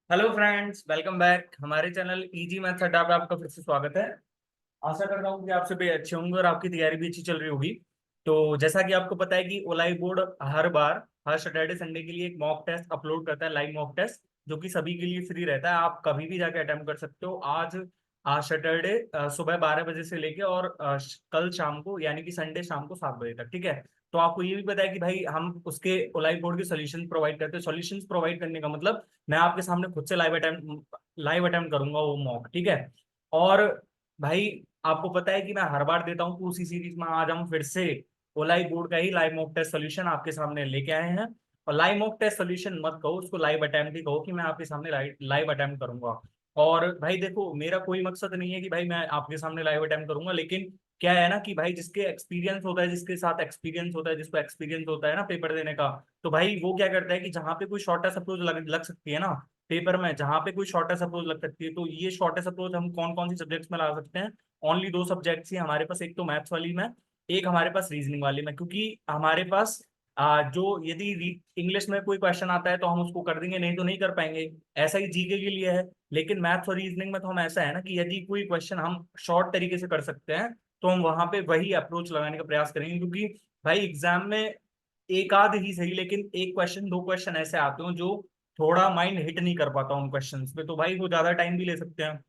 Hello friends, welcome back हमारे channel easy maths अड्डा पे आपका फिर से स्वागत है। आशा करता हूँ कि आप सभी अच्छे होंगे और आपकी तैयारी भी अच्छी चल रही होगी। तो जैसा कि आपको पता है कि ओलाई बोर्ड हर सैटरडे संडे के लिए एक मॉक टेस्ट अपलोड करता है, लाइव मॉक टेस्ट, जो कि सभी के लिए फ्री रहता है। आप कभी भी जाके अटेम्प्ट कर सकते हो। आज आज सैटरडे सुबह 12 बजे से लेके और कल शाम को यानी कि संडे शाम को 7 बजे तक, ठीक है। तो आपको ये भी पता है कि भाई हम उसके ओलाई बोर्ड के सोल्यूशन प्रोवाइड करते हैं। सोल्यूशन प्रोवाइड करने का मतलब मैं आपके सामने खुद से लाइव अटेम्प्ट करूंगा वो मॉक, ठीक है। और भाई आपको पता है कि मैं हर बार देता हूँ, तो उसी सीरीज में आज हम फिर से ओलाई बोर्ड का ही लाइव मॉक टेस्ट सोल्यूशन आपके सामने लेके आए हैं। और लाइव मॉक टेस्ट सोल्यूशन मत कहो, उसको लाइव अटेम्प्ट ही कहो कि मैं आपके सामने लाइव अटेम्प्ट करूंगा। और भाई देखो, मेरा कोई मकसद नहीं है कि भाई मैं आपके सामने लाइव अटेम्प्ट करूंगा, लेकिन क्या है ना कि भाई जिसके एक्सपीरियंस होता है, जिसके साथ एक्सपीरियंस होता है, जिसको एक्सपीरियंस होता है ना पेपर देने का, तो भाई वो क्या करता है कि जहां पे कोई शॉर्टेस्ट अप्रोच लग सकती है ना पेपर में, जहां पे कोई शॉर्टेस्ट अप्रोच लग सकती है, तो ये शॉर्टेस्ट अप्रोच हम कौन कौन सी सब्जेक्ट्स में ला सकते हैं। ओनली दो सब्जेक्ट्स ही हमारे पास, एक तो मैथ्स वाली में, एक हमारे पास रीजनिंग वाली में। क्योंकि हमारे पास जो यदि इंग्लिश में कोई क्वेश्चन आता है तो हम उसको कर देंगे, नहीं तो नहीं कर पाएंगे। ऐसा ही जीके के लिए है। लेकिन मैथ्स और रीजनिंग में तो हम ऐसा है ना कि यदि कोई क्वेश्चन हम शॉर्ट तरीके से कर सकते हैं तो हम वहां पे वही अप्रोच लगाने का प्रयास करेंगे। क्योंकि भाई एग्जाम में एक आध ही सही, लेकिन एक क्वेश्चन दो क्वेश्चन ऐसे आते हो जो थोड़ा माइंड हिट नहीं कर पाता उन क्वेश्चंस पे, तो भाई वो ज्यादा टाइम भी ले सकते हैं।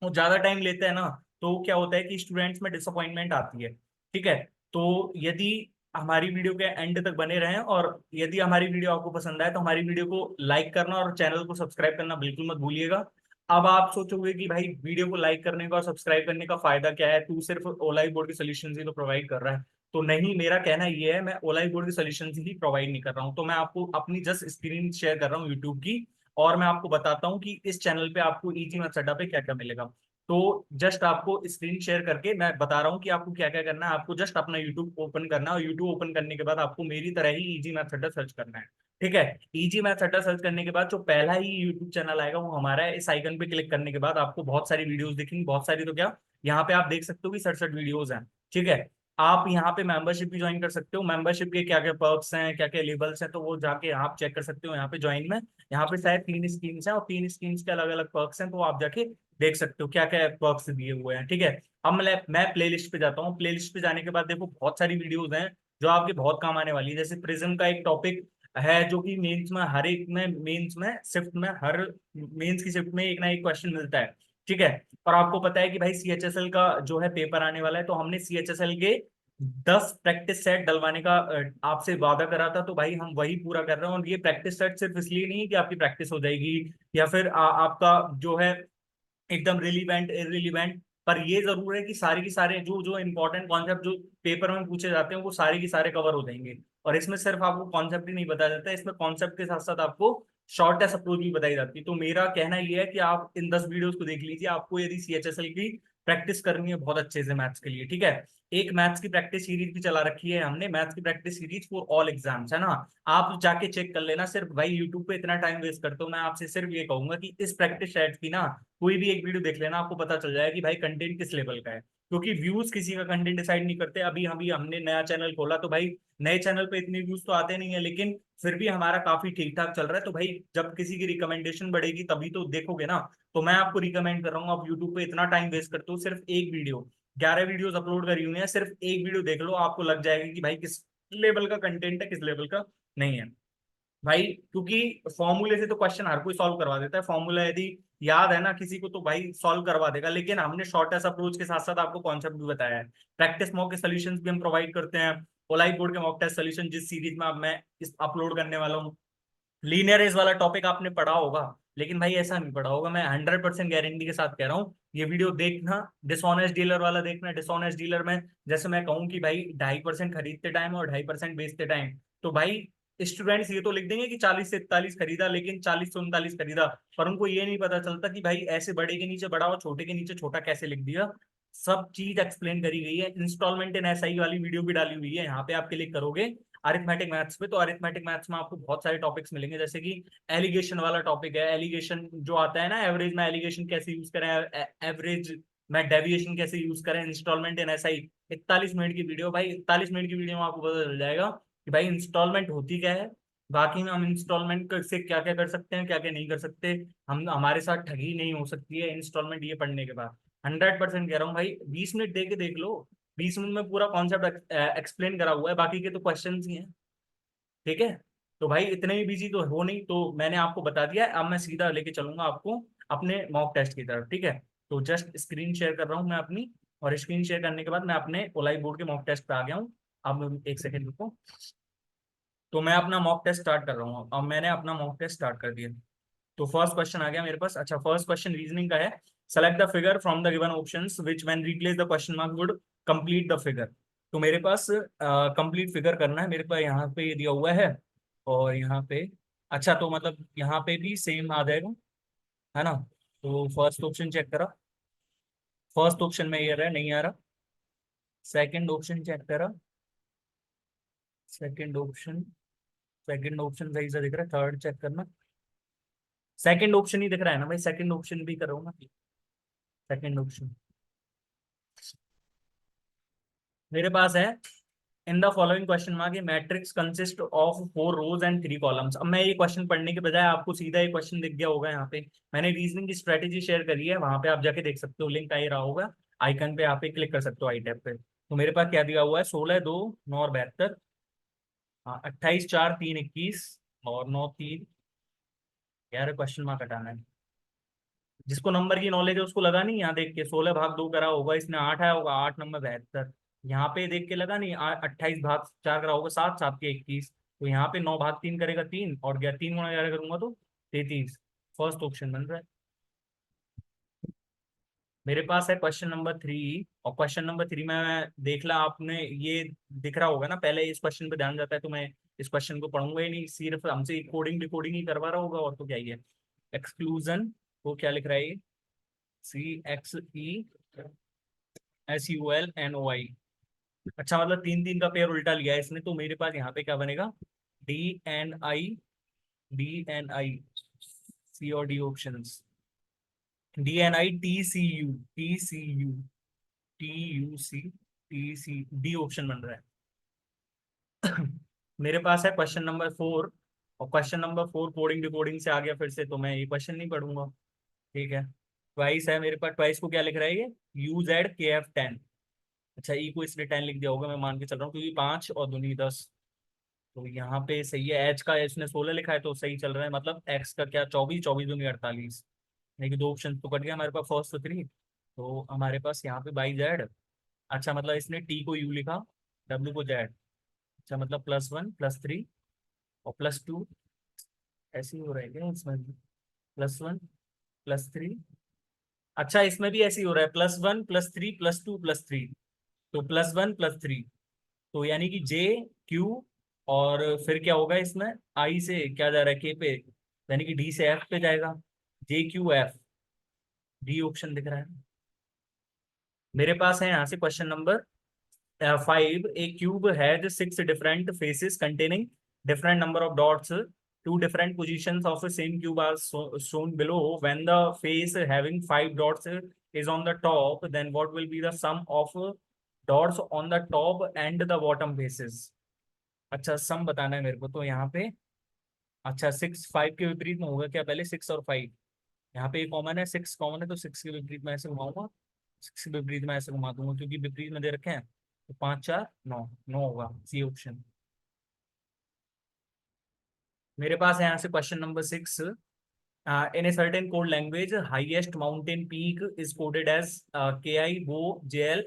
वो ज्यादा टाइम लेते हैं ना, तो क्या होता है कि स्टूडेंट्स में डिसअपॉइंटमेंट आती है, ठीक है। तो यदि हमारी वीडियो के एंड तक बने रहें और यदि हमारी वीडियो आपको पसंद आए तो हमारी वीडियो को लाइक करना और चैनल को सब्सक्राइब करना बिल्कुल मत भूलिएगा। अब आप सोचोगे कि भाई वीडियो को लाइक करने का और सब्सक्राइब करने का फायदा क्या है, तू सिर्फ ओलाई बोर्ड के सोल्यूशन ही तो प्रोवाइड कर रहा है। तो नहीं, मेरा कहना ये है, मैं ओलाई बोर्ड के सोल्यूशन ही प्रोवाइड नहीं कर रहा हूँ। तो मैं आपको अपनी जस्ट स्क्रीन शेयर कर रहा हूँ यूट्यूब की, और मैं आपको बताता हूँ कि इस चैनल पे आपको इजी मैथ्स अड्डा पे क्या क्या मिलेगा। तो जस्ट आपको स्क्रीन शेयर करके मैं बता रहा हूँ कि आपको क्या क्या करना है। आपको जस्ट अपना यूट्यूब ओपन करना है और यूट्यूब ओपन करने के बाद आपको मेरी तरह ही इजी मैथ्स अड्डा सर्च करना है, ठीक है। इजी मैथ्स अड्डा सर्च करने के बाद जो पहला ही यूट्यूब चैनल आएगा वो हमारा है। इस आइकन पे क्लिक करने के बाद आपको बहुत सारी वीडियोस दिखेंगी, बहुत सारी तो क्या, यहाँ पे आप देख सकते हो कि 67 वीडियोस हैं, ठीक है। आप यहाँ पे मेंबरशिप भी ज्वाइन कर सकते हो। मेंबरशिप के क्या क्या पर्क्स हैं, क्या क्या लेवल्स हैं, तो वो जाके आप चेक कर सकते हो यहाँ पे ज्वाइन में। यहाँ पे शायद 3 स्कीम्स हैं और 3 स्कीम्स के अलग अलग पर्क्स हैं, तो आप जाके देख सकते हो क्या क्या पर्क्स दिए हुए हैं, ठीक है। अब मैं प्ले लिस्ट पे जाता हूँ। प्ले लिस्ट पे जाने के बाद देखो बहुत सारी वीडियोज हैं जो आपके बहुत काम आने वाली है। जैसे प्रिज्म का एक टॉपिक है जो कि मेंस में हर एक में मेंस में शिफ्ट में हर मेंस की शिफ्ट में एक ना एक क्वेश्चन मिलता है, ठीक है। और आपको पता है कि भाई सीएचएसएल का जो है पेपर आने वाला है, तो हमने सीएचएसएल के 10 प्रैक्टिस सेट डलवाने का आपसे वादा करा था, तो भाई हम वही पूरा कर रहे हैं। और ये प्रैक्टिस सेट सिर्फ इसलिए नहीं है कि आपकी प्रैक्टिस हो जाएगी या फिर आपका जो है एकदम रिलीवेंट इररिलीवेंट, पर ये जरूर है कि सारे के सारे जो जो इंपॉर्टेंट कॉन्सेप्ट जो पेपर में पूछे जाते हैं वो सारे के सारे कवर हो जाएंगे। और इसमें सिर्फ आपको कॉन्सेप्ट ही नहीं बताया जाता है, इसमें कॉन्सेप्ट के साथ साथ आपको शॉर्टेस्ट अप्रोच भी बताई जाती है। तो मेरा कहना ये है कि आप इन 10 वीडियोस को देख लीजिए। आपको यदि सीएचएसएल की प्रैक्टिस करनी है बहुत अच्छे से मैथ्स के लिए, ठीक है। एक मैथ्स की प्रैक्टिस सीरीज भी चला रखी है हमने, मैथ्स की practice series for all exams, है ना। आप जाके चेक कर लेना। सिर्फ भाई यूट्यूब पे इतना टाइम वेस्ट करते हो, मैं आपसे सिर्फ ये कहूंगा कि इस प्रैक्टिस सेट की ना कोई भी एक वीडियो देख लेना, आपको पता चल जाएगा कि भाई कंटेंट किस लेवल का है। क्योंकि व्यूज किसी का कंटेंट डिसाइड नहीं करते। अभी अभी हमने नया चैनल खोला तो भाई नए चैनल पे इतने व्यूज तो आते नहीं है, लेकिन फिर भी हमारा काफी ठीक ठाक चल रहा है। तो भाई जब किसी की रिकमेंडेशन बढ़ेगी तभी तो देखोगे ना। तो मैं आपको रिकमेंड कर रहा हूँ, आप यूट्यूब पे इतना टाइम वेस्ट करते हो, सिर्फ एक वीडियो, 11 वीडियोस अपलोड करी हुई है, सिर्फ एक वीडियो देख लो, आपको लग जाएगा कि भाई किस लेवल का कंटेंट है, किस लेवल का नहीं है भाई। क्योंकि फॉर्मूले से तो क्वेश्चन हर कोई सॉल्व करवा देता है, फॉर्मूला यदि याद है ना किसी को तो भाई सॉल्व करवा देगा। लेकिन हमने शॉर्टेस्ट अप्रोच के साथ साथ आपको कॉन्सेप्ट भी बताया है। प्रैक्टिस मॉक के सोल्यूशंस भी हम प्रोवाइड करते हैं। ओलाई बोर्ड के मॉक टेस्ट सोल्यूशन जिस सीरीज में अब मैं इस अपलोड करने वाला हूँ, लीनियर एज वाला टॉपिक आपने पढ़ा होगा, लेकिन भाई ऐसा नहीं पढ़ा होगा। मैं 100% गारंटी के साथ कह रहा हूँ, ये वीडियो देखना। डिसऑनेस्ट डीलर वाला देखना। डिसऑनेस्ट डीलर में जैसे मैं कहूँ कि भाई 2.5% खरीदते टाइम और 2.5% बेचते टाइम, तो भाई स्टूडेंट्स ये तो लिख देंगे कि 40 से 41 खरीदा, लेकिन 40 से 39 खरीदा। पर उनको ये नहीं पता चलता कि भाई ऐसे बड़े के नीचे बड़ा और छोटे के नीचे छोटा कैसे लिख दिया। सब चीज एक्सप्लेन करी गई है। इंस्टॉलमेंट इन एसआई वाली वीडियो भी डाली हुई है, यहाँ पे आप क्लिक करोगे अरिथमेटिक मैथ्स पे, तो अरिथमेटिक मैथ्स में आपको बहुत सारे टॉपिक्स मिलेंगे। जैसे कि एलिगेशन वाला टॉपिक है। एलिगेशन जो आता है ना, एवरेज में एलिगेशन कैसे यूज करें, एवरेज में डेविएशन कैसे यूज करें, इंस्टॉलमेंट इन एसआई। 41 मिनट की वीडियो, भाई 41 मिनट की वीडियो में आपको पता चल जाएगा कि भाई इंस्टॉलमेंट होती क्या है, बाकी में हम इंस्टॉलमेंट से क्या क्या कर सकते हैं, क्या क्या नहीं कर सकते, हम हमारे साथ ठगी नहीं हो सकती है इंस्टॉलमेंट ये पढ़ने के बाद। 100% कह रहा हूँ भाई, 20 मिनट दे के देख लो। 20 मिनट में पूरा कॉन्सेप्ट एक्सप्लेन करा हुआ है, बाकी के तो क्वेश्चन ही हैं। ठीक है। तो भाई इतने ही बिजी तो हो नहीं, तो मैंने आपको बता दिया है, अब मैं सीधा लेके चलूंगा आपको अपने मॉक टेस्ट की तरफ। ठीक है। तो जस्ट स्क्रीन शेयर कर रहा हूँ मैं अपनी, और स्क्रीन शेयर करने के बाद मैं अपने ओलाई बोर्ड के मॉक टेस्ट पे आ गया हूँ। अब एक सेकेंड रुको। तो मैं अपना मॉक टेस्ट स्टार्ट कर रहा हूँ, अब मैंने अपना मॉक टेस्ट स्टार्ट कर दिया। तो फर्स्ट क्वेश्चन आ गया मेरे पास। अच्छा, फर्स्ट क्वेश्चन रीजनिंग का है। Select the figure from the given options which when replace the question Mark Wood complete the figure. तो मेरे पास कंप्लीट फिगर करना है, मेरे पास यहाँ पे ये दिया हुआ है, और यहाँ पे, अच्छा तो मतलब यहाँ पे भी सेम आ जाएगा, है ना। तो फर्स्ट ऑप्शन चेक करा, फर्स्ट ऑप्शन में ये रहा, नहीं आ रहा। सेकंड ऑप्शन चेक करा, सेकंड ऑप्शन, सेकंड ऑप्शन सही से दिख रहा है। थर्ड चेक करना, सेकंड ऑप्शन ही दिख रहा है ना भाई, सेकंड ऑप्शन भी करो ना, सेकंड ऑप्शन मेरे पास है। In the following question mark, matrix consist of 4 rows and 3 columns. अब मैं ये क्वेश्चन पढ़ने के बजाय आपको सीधा ये क्वेश्चन दिख गया होगा यहाँ पे। मैंने रीजनिंग की स्ट्रेटेजी शेयर करी है, वहां पे आप जाके देख सकते हो, लिंक आ ही रहा होगा आइकन पे, यहाँ पे क्लिक कर सकते हो आई टैब पे। तो मेरे पास क्या दिया हुआ है, 16, 2, 9 और 72, हाँ 28, 4, 3, 21 और 9, 3। यार क्वेश्चन मार्क हटाना है, जिसको नंबर की नॉलेज है उसको लगा नहीं, यहाँ देख के 16 भाग 2 करा होगा इसने, 8 आया होगा, 8 9 72। यहाँ पे देख के लगा नहीं, 28 भाग 4 करा होगा, 7 7 के 21। तो यहाँ पे 9 भाग 3 करेगा 3, और 3 गुणा 11 करूंगा तो 33। फर्स्ट ऑप्शन बन रहा है। मेरे पास है क्वेश्चन नंबर 3। और क्वेश्चन नंबर 3 में देख ला आपने, ये दिख रहा होगा ना, पहले इस क्वेश्चन पे ध्यान जाता है, तो मैं इस क्वेश्चन को पढ़ूंगा ही नहीं, सिर्फ हमसे कोडिंग डिकोडिंग ही करवा रहा होगा, और तो क्या ही है। एक्सक्लूजन, वो क्या लिख रहा है ये, CXESULNOI। अच्छा मतलब 3 3 का पेयर उल्टा लिया है इसने, तो मेरे पास यहाँ पे क्या बनेगा, DNI, सी और D options, DNI TCU, TCU, TUC, TC, D option बन रहा है। मेरे पास है क्वेश्चन नंबर 4। और क्वेश्चन नंबर 4 कोडिंग डिकोडिंग से आ गया फिर से, तो मैं ये क्वेश्चन नहीं पढ़ूंगा। ठीक है। ट्वाइस है मेरे पास, ट्वाइस को क्या लिख रहा है ये, UZKF10। अच्छा ई को इसने 10 लिख दिया होगा, मैं मान के चल रहा हूँ, क्योंकि 5 और दूनी 10। तो यहाँ पे सही है, एच का इसने 16 लिखा है, तो सही चल रहा है, मतलब एक्स का क्या 24, 24 दूनी 48। लेकिन 2 ऑप्शन तो कट गया हमारे पास, फर्स्ट तो 3। तो हमारे पास यहाँ पे बाई जेड। अच्छा मतलब इसने टी को यू लिखा, डब्ल्यू को जेड। अच्छा मतलब +1 +3 और +2, ऐसे ही हो रहा है क्या इसमें, +1 +3। अच्छा इसमें भी ऐसे ही हो रहा है, +1 +3 +2 +3। तो +1 +3, तो यानी कि JQ, और फिर क्या होगा इसमें, आई से क्या जा रहा है K पे, यानी कि डी से F पे जाएगा, JQF, डी ऑप्शन दिख रहा है। मेरे पास है यहाँ से question number 5। A cube has 6 different phases containing different number of dots. 2 different positions of the same cube are shown below. When the face having 5 dots is on the top, then what will be the sum of dots on the top and the bottom faces? अच्छा सम बताना है मेरे को, तो यहाँ पे, अच्छा 6 5 के विपरीत में होगा क्या, पहले 6 और 5। यहाँ पे कॉमन है, 6 कॉमन है, तो 6 के विपरीत में ऐसे घुमाऊंगा, 6 के विपरीत में ऐसे घुमा दूंगा, क्योंकि विपरीत में दे रखे हैं। तो 5 4 9, 9 होगा, सी ऑप्शन। मेरे पास है यहाँ से question number 6। In a certain code language highest mountain peak is coded as KI वो JL,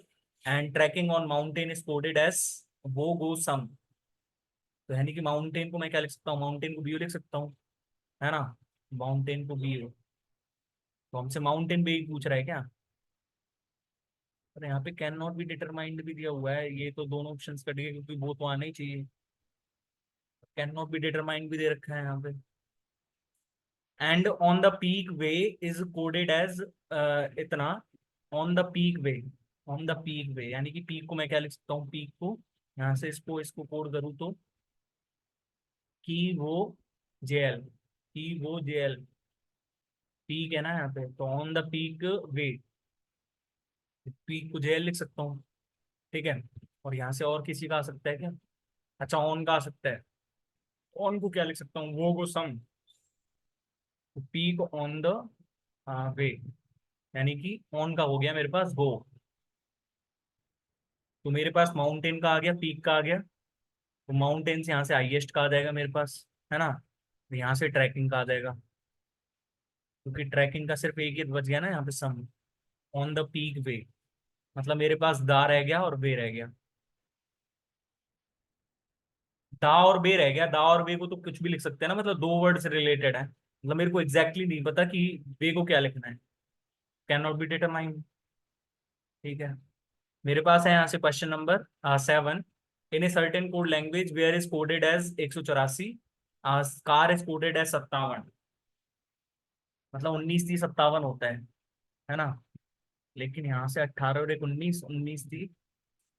and trekking on mountain is coded as वो गो सम। तो यानी कि माउंटेन को मैं क्या लिख सकता हूँ, माउंटेन को बीओ लिख सकता हूँ, है ना, माउंटेन को बीओ। तो हमसे माउंटेन भी पूछ रहा है क्या, पर यहाँ पे कैन नॉट बी डिटरमाइंड भी दिया हुआ है, ये तो दोनों ऑप्शंस कट गए, क्योंकि वो तो आना ही चाहिए। कैन नॉट बी डिटरमाइंड भी दे रखा है यहाँ पे। And on the peak way is coded as इतना, on the peak way, on the peak way, यानी कि पीक को मैं क्या लिख सकता हूँ, पीक को यहाँ से इसको इसको कोड करूँ तो की वो जेएल, पीक है ना यहाँ पे, तो on the peak way, peak को जेएल लिख सकता हूँ। ठीक है। और यहाँ से और किसी का आ सकता है क्या, अच्छा ऑन का आ सकता है, ऑन को क्या लिख सकता हूँ, वो को सम, पीक ऑन द वे, यानी कि ऑन का हो गया मेरे पास वो। तो मेरे पास माउंटेन का आ गया, पीक का आ गया। तो माउंटेन से यहाँ से हाईएस्ट का आ जाएगा मेरे पास, है ना। तो यहाँ से ट्रैकिंग का आ जाएगा, क्योंकि ट्रैकिंग का सिर्फ एक ही बच गया ना यहाँ पे, सम ऑन द पीक वे। मतलब मेरे पास दा रह गया और वे रह गया। दा और बे रह गया। दा और बे को तो कुछ भी लिख सकते हैं ना, मतलब दो वर्ड से रिलेटेड है। मतलब मेरे को एग्जैक्टली नहीं पता कि बे को क्या लिखना है। Can not be determined. ठीक है। मेरे पास है यहाँ से question number 7। In a certain code language wear is coded as 184, car is coded as 57। मतलब 19 30 57 होता है ना। लेकिन यहाँ से 18 और एक 19, 19 30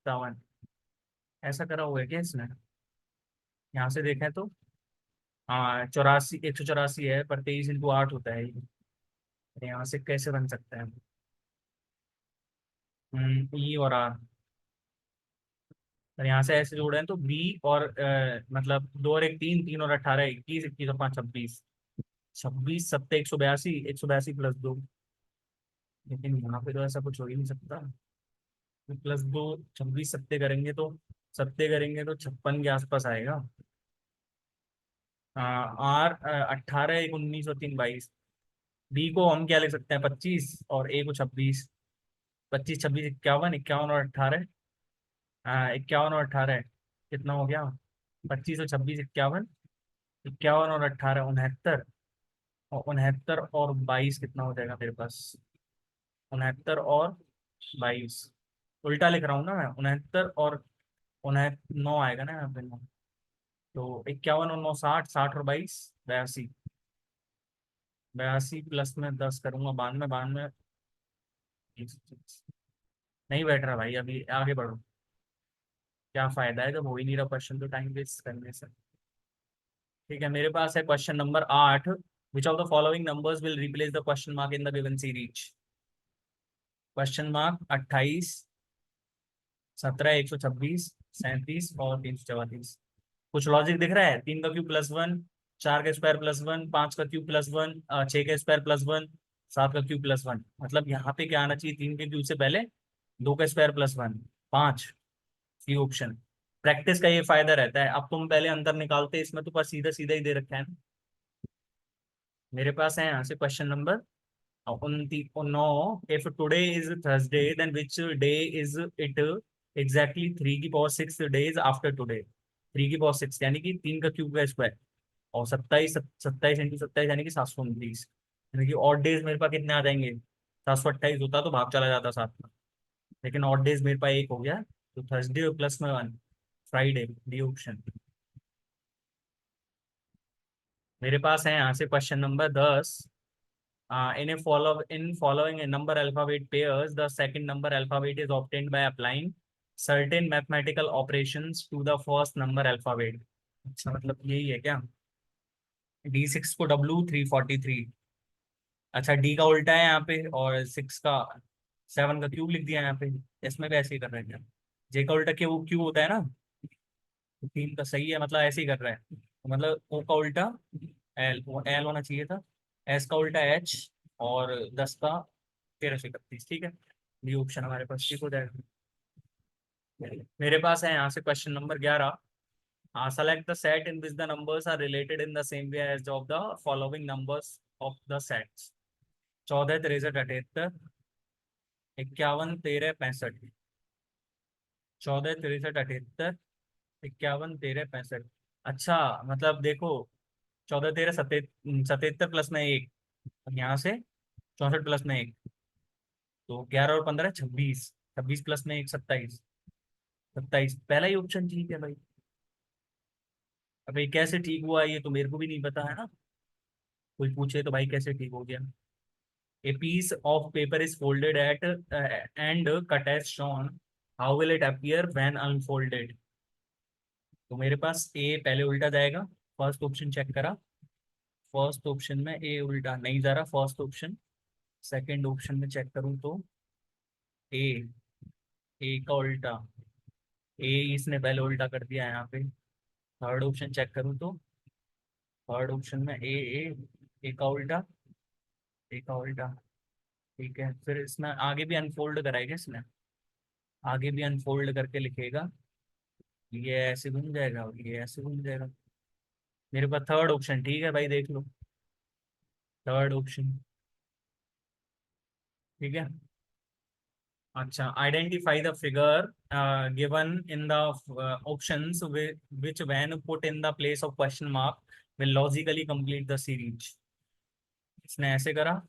57 ऐसा करा हुआ है क्या इसने। यहाँ से देखें तो हाँ, 84 184 है, पर 23 × 8 होता है ये। तो यहाँ से कैसे बन सकता है। ई और आर। और यहाँ से ऐसे जोड़े हैं तो बी और मतलब 2 और 1 3, 3 और 18 21, 21 और 5 26। 26 7 182, 182 + 2। लेकिन यहाँ पे तो ऐसा कुछ हो ही नहीं सकता। +2, 26 सत्ते करेंगे तो, 56 के आसपास आएगा। आर 18 1 19 और 3 22। बी को हम क्या लिख सकते हैं, 25, और ए को 26। 25 26 51, 51 और 18। 51 और 18 कितना हो गया, 25 और 26 51। 51 और 18 69। और 69 और 22 कितना हो जाएगा मेरे पास, 69 और 22। उल्टा लिख रहा हूँ ना मैं, 69 और 9 आएगा ना यहाँ पे 9। तो 51 और 9 60, 60 और 22 82। 82 प्लस में 10 करूंगा 92, 92। नहीं बैठ रहा भाई, अभी आगे बढ़ो। क्या फायदा है जब हो ही नहीं रहा क्वेश्चन, तो टाइम वेस्ट करने से। ठीक है, मेरे पास है question number 8। Which of the following numbers will replace the question mark in the given series. Question mark 28, 17, 126, 37 और 344। कुछ लॉजिक दिख रहा है, 3 का क्यूब +1, 4 का स्क्वायर +1, 5 का क्यूब +1, 6 का स्क्वायर +1, 7 का क्यूब +1। मतलब यहाँ पे क्या आना चाहिए, 3 के क्यूब से पहले 2 का स्क्वायर +1, 5। C option. प्रैक्टिस का ये फायदा रहता है, अब तुम पहले अंतर निकालते इसमें तो पर सीधा सीधा ही दे रखा है ना। मेरे पास है यहाँ से question number 9। If today is Thursday then which day is it exactly 3 की पावर 6 डेज आफ्टर टुडे। 3 की पावर 6 यानी कि 3 का क्यूब का स्क्वायर। और 27, 27 × 27 यानी कि 729। यानी कि ऑड डेज मेरे पास कितने आ जाएंगे, 728 होता तो भाग चला जाता साथ में। लेकिन ऑड डेज मेरे पास एक हो गया, तो थर्सडे प्लस में 1, फ्राइडे, डी ऑप्शन। मेरे पास है यहाँ से question number 10। in following a number alphabet pairs, the second number alphabet is obtained by applying certain mathematical operations to the first number alphabet। अच्छा, मतलब यही है क्या। D6 को W 343। अच्छा, डी का उल्टा है यहाँ पे, और 7 का क्यूब लिख दिया यहाँ पे। इसमें भी ऐसे ही कर रहे हैं क्या। जे का उल्टा क्यू क्यू होता है ना, तो 3 का सही है, मतलब ऐसे ही कर रहा है। तो मतलब ओ का उल्टा एल, एल होना चाहिए था। एस का उल्टा एच, और 10 का 1331। ठीक है, ये ऑप्शन हमारे पास ठीक हो जाएगा। मेरे पास है यहाँ से question number 11। Select the set in which the numbers are related in the same way as of the following numbers of the sets. 14 63 78, 51 13 65। 14 63 78, 51 13 65। अच्छा, मतलब देखो, 14 13 77 प्लस में 1, यहाँ से 64 प्लस में 1, तो 11 और 15 26। 26 प्लस में 1 27। 27 पहला ही ऑप्शन ठीक है भाई। अब ये कैसे ठीक हुआ ये तो मेरे को भी नहीं पता है ना, कोई पूछे तो भाई कैसे ठीक हो गया। A piece of paper is folded at and cut as shown, how will it appear when unfolded. तो मेरे पास ए पहले उल्टा जाएगा। फर्स्ट ऑप्शन चेक करा, फर्स्ट ऑप्शन में ए उल्टा नहीं जा रहा फर्स्ट ऑप्शन। सेकंड ऑप्शन में चेक करूं तो ए, ए का उल्टा, ए इसने पहले उल्टा कर दिया यहाँ पे। थर्ड ऑप्शन चेक करूँ तो थर्ड ऑप्शन में ए का उल्टा, ए का उल्टा। ठीक है, फिर इसमें आगे भी अनफोल्ड कराएगा, इसमें आगे भी अनफोल्ड करके लिखेगा। ये ऐसे घूम जाएगा और ये ऐसे घूम जाएगा। मेरे पास थर्ड ऑप्शन ठीक है भाई, देख लो थर्ड ऑप्शन। ठीक है। अच्छा, identify the figure given in the options which when put in the place of question mark will logically complete the series. इसने ऐसे करा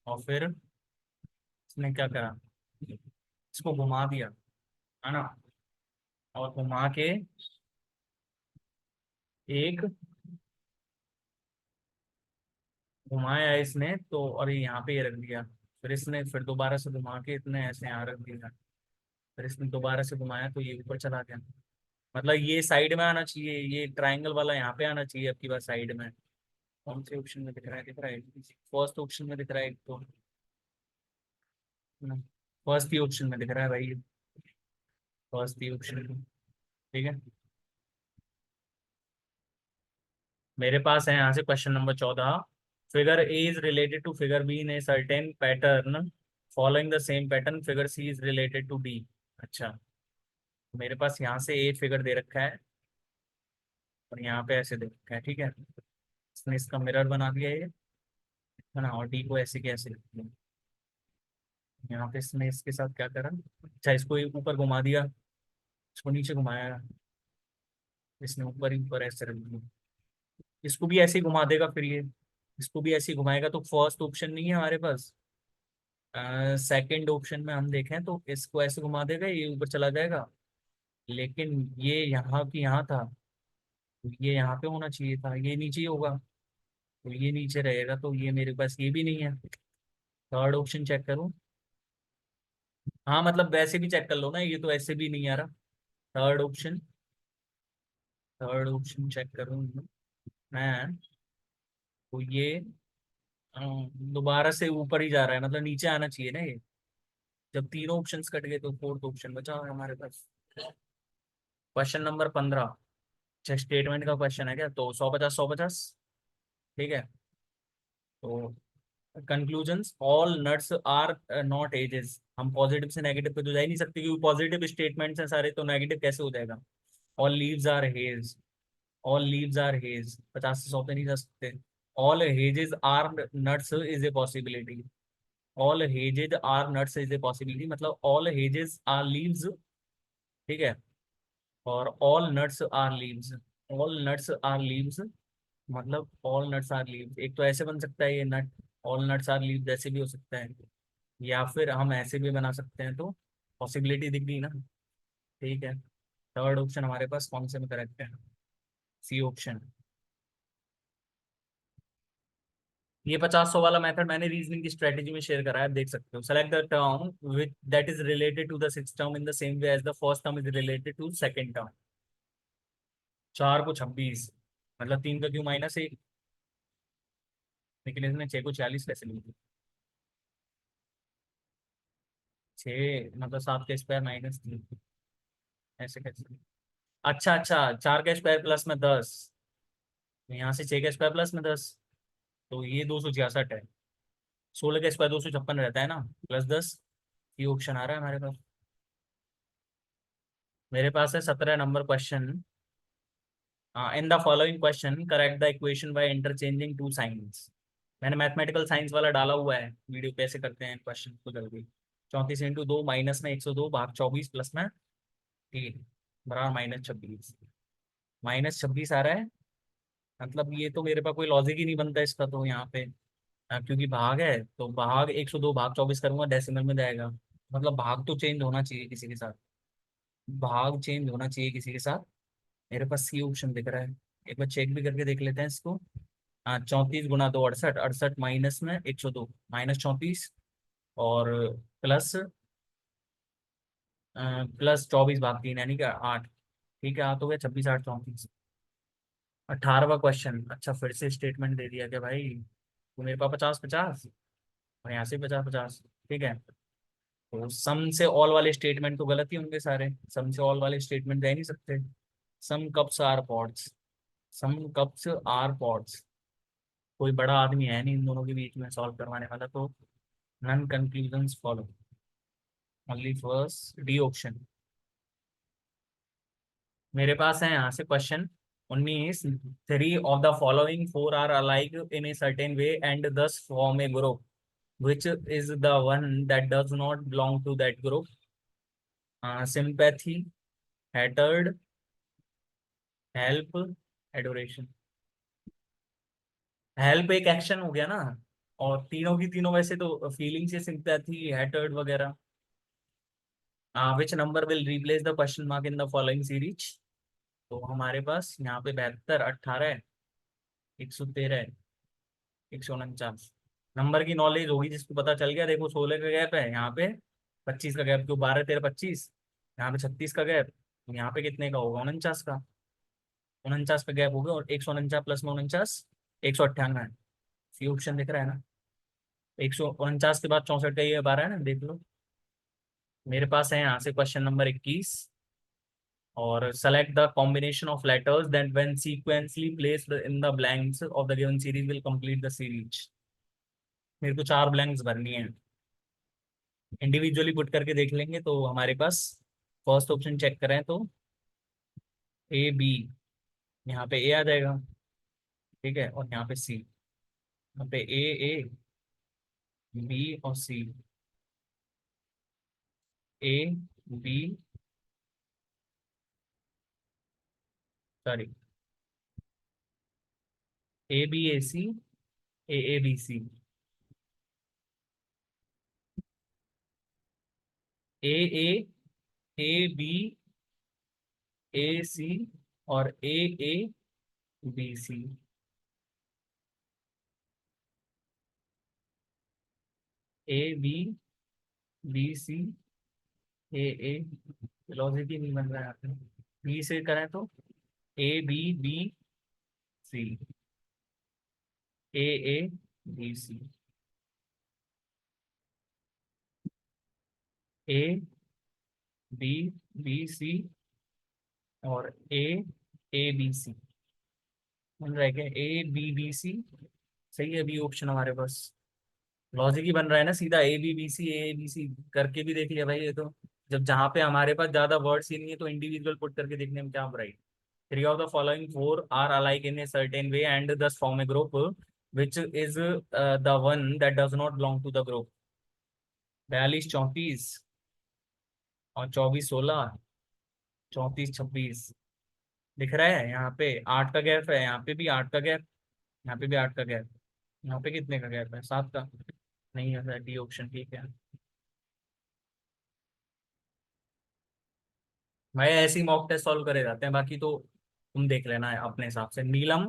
और फिर इसने क्या करा, इसको घुमा दिया, है ना, और घुमा के एक घुमाया इसने तो, और ये यहाँ पे ये रख दिया। फिर इसने फिर दोबारा से घुमा के इतने ऐसे यहाँ रख दिया। फिर इसने दोबारा से घुमाया तो ये ऊपर चला गया। मतलब ये साइड में आना चाहिए, ये ट्राइंगल वाला यहाँ पे आना चाहिए आपकी बात साइड में। कौन से ऑप्शन में दिख रहा है, दिख रहा है फर्स्ट ऑप्शन में दिख रहा है एक तो, फर्स्ट ही ऑप्शन में दिख रहा है भाई, फर्स्ट ही ऑप्शन। ठीक है, मेरे पास है यहाँ से question number 14। Figure A is related to figure B in a certain pattern, following the same pattern figure C is related to D. अच्छा, मेरे पास यहाँ से ए फिगर दे रखा है और यहाँ पे ऐसे दे रखा है। ठीक है, इसने इसका मिरर बना दिया ये, है ना, और डी को ऐसे कैसे लिख दिया। यहाँ पे इसने इसके साथ क्या करा, अच्छा इसको ये ऊपर घुमा दिया, इसको नीचे घुमाया, इसने ऊपर ही ऊपर ऐसे रख दिया। इसको भी ऐसे ही घुमा देगा फिर ये, इसको भी ऐसे ही घुमाएगा तो फर्स्ट ऑप्शन नहीं है हमारे पास। सेकंड ऑप्शन में हम देखें तो इसको ऐसे घुमा देगा, ये ऊपर चला जाएगा। लेकिन ये यहाँ की यहाँ था, तो ये यहाँ पे होना चाहिए था, ये नीचे ही होगा, तो ये नीचे रहेगा, तो ये मेरे पास ये भी नहीं है। थर्ड ऑप्शन चेक करूँ, हाँ मतलब वैसे भी चेक कर लो ना, ये तो ऐसे भी नहीं आ रहा। Third option, third option check करूँ मैं, तो ये दोबारा से ऊपर ही जा रहा है, मतलब नीचे आना चाहिए ना ये। जब तीनों ऑप्शंस कट गए तो फोर्थ ऑप्शन बचा है हमारे पास। Question number 15। अच्छा, स्टेटमेंट का क्वेश्चन है क्या, तो 150 150। ठीक है, तो conclusions, all nuts are not edges. हम पॉजिटिव से नेगेटिव पे तो जा ही नहीं सकते, क्योंकि पॉजिटिव स्टेटमेंट्स हैं सारे, तो नेगेटिव कैसे हो जाएगा। All leaves are hedge, all leaves are hedge 50 से 100 पे नहीं जा सकते। All hedges are nuts is a possibility, all hedges are nuts is a possibility, मतलब ऑल हेजेस आर लीव्स। ठीक है, और all nuts are leaves, all nuts are leaves, मतलब ऑल नट्स आर लीव्स। एक तो ऐसे बन सकता है ये nut, all nuts are leaves ऐसे भी हो सकता है, या फिर हम ऐसे भी बना सकते हैं, तो पॉसिबिलिटी दिख गई ना। ठीक है, थर्ड ऑप्शन हमारे पास कौन से में करेक्ट है, सी ऑप्शन। ये 50 100 वाला मेथड मैंने रीजनिंग की स्ट्रेटेजी में शेयर करा है, आप देख सकते हो। Select the term which that is related to the six term in the same way as the first term is related to second term. 4 को 26, मतलब 3 का क्यों -1, लेकिन इसने 6 को 46 कैसे लिख दिया। 6 मतलब 7 का स्क्वायर -3, ऐसे कैसे। अच्छा अच्छा, 4 का स्क्वायर प्लस में 10, यहाँ से 6 का स्क्वायर प्लस में 10, तो ये 266 है। 16 का स्क्वायर 256 रहता है ना, +10। ये ऑप्शन आ रहा है हमारे पास। मेरे पास है 17 number question. In the following question correct the equation by interchanging two signs. मैंने मैथमेटिकल साइंस वाला डाला हुआ है वीडियो, कैसे करते हैं क्वेश्चन को जल्दी। 34 × 2 माइनस में 102 भाग 24 प्लस में 3 बराबर -26। -26 आ रहा है, मतलब ये तो मेरे पास कोई लॉजिक ही नहीं बनता इसका तो यहाँ पे। क्योंकि भाग है तो भाग 102 भाग 24 करूंगा डेसिमल में जाएगा, मतलब भाग तो चेंज होना चाहिए किसी के साथ, भाग चेंज होना चाहिए किसी के साथ। मेरे पास सी ऑप्शन दिख रहा है, एक बार चेक भी करके देख लेते हैं इसको। हाँ, 34 × 2 68, 68 माइनस में 102 -34, और प्लस 24 भाग 3 यानी कि 8। ठीक है, हाँ तो गया 26 8 34। 18वां क्वेश्चन, अच्छा फिर से स्टेटमेंट दे दिया क्या भाई, तो मेरे पास 50 50 और यहाँ से 50 50। ठीक है, तो सम से ऑल वाले स्टेटमेंट तो गलत ही होंगे सारे, सम से ऑल वाले स्टेटमेंट दे नहीं सकते। Some cups are pots, some cups are pots. कोई बड़ा आदमी है नहीं इन दोनों के बीच में सॉल्व करवाने वाला, तो none conclusions follow, only first D option. मेरे पास है यहाँ से question 19। Three of the following four are alike in a certain way and thus form a group, which is the one that does not belong to that group? Sympathy, hatred, help, adoration। Help एक action हो गया ना, और तीनों की तीनों वैसे तो फीलिंग से सिंपैथी हैटर्ड वगैरह। Which number will replace the question mark in the following series? तो हमारे पास यहाँ पे 72, 18 है, 113 है, 149। नंबर की नॉलेज होगी जिसको पता चल गया, देखो 16 का गैप है यहाँ पे, 25 का गैप, क्यों 12 13 25, यहाँ पे 36 का गैप, यहाँ पे कितने का होगा 49 का, 49 का गैप होगा, और 149 प्लस में 49, 198 है। सी ऑप्शन दिख रहा है ना, 149 के बाद 64 का ये 12 है ना, देख लो। मेरे पास है यहाँ से क्वेश्चन नंबर 21, और select the combination of letters that when sequentially placed in the blanks of the given series will complete the series. मेरे को 4 ब्लैंक्स भरनी है, इंडिविजुअली पुट करके देख लेंगे। तो हमारे पास फर्स्ट ऑप्शन चेक करें तो ए बी, यहाँ पे ए आ जाएगा, ठीक है, और यहाँ पे सी, यहाँ पे ए बी और C, A B, sorry, A B A C, A B C, A A, A B, A C, और A B C. A B, B C, A logic ही नहीं बन रहा है यहाँ पे। बी से करें तो B C, A B C, A B B C, और ए बी सी। बन रहा है क्या बी सी? सही है, बी ऑप्शन हमारे पास। लॉजिक ही बन रहा है ना सीधा, ए बी सी करके भी देख लिया भाई ये तो। जब जहाँ पे हमारे पास ज्यादा वर्ड्स ही नहीं है तो इंडिविजुअल पुट करके देखने में क्या बुराई। Three of the following four are alike in a certain way and thus form a group, which is the one that does not belong to the group? 42 34, और 24 16, 34 26। दिख रहा है यहाँ पे 8 का गैप है, यहाँ पे भी 8 का गैप, यहाँ पे भी 8 का गैप, यहाँ पे कितने का गैप है 7 का। नहीं है, डी ऑप्शन ठीक है। भाई ऐसे ही मॉक टेस्ट सॉल्व करे जाते हैं, बाकी तो तुम देख लेना है अपने हिसाब से। Neelam,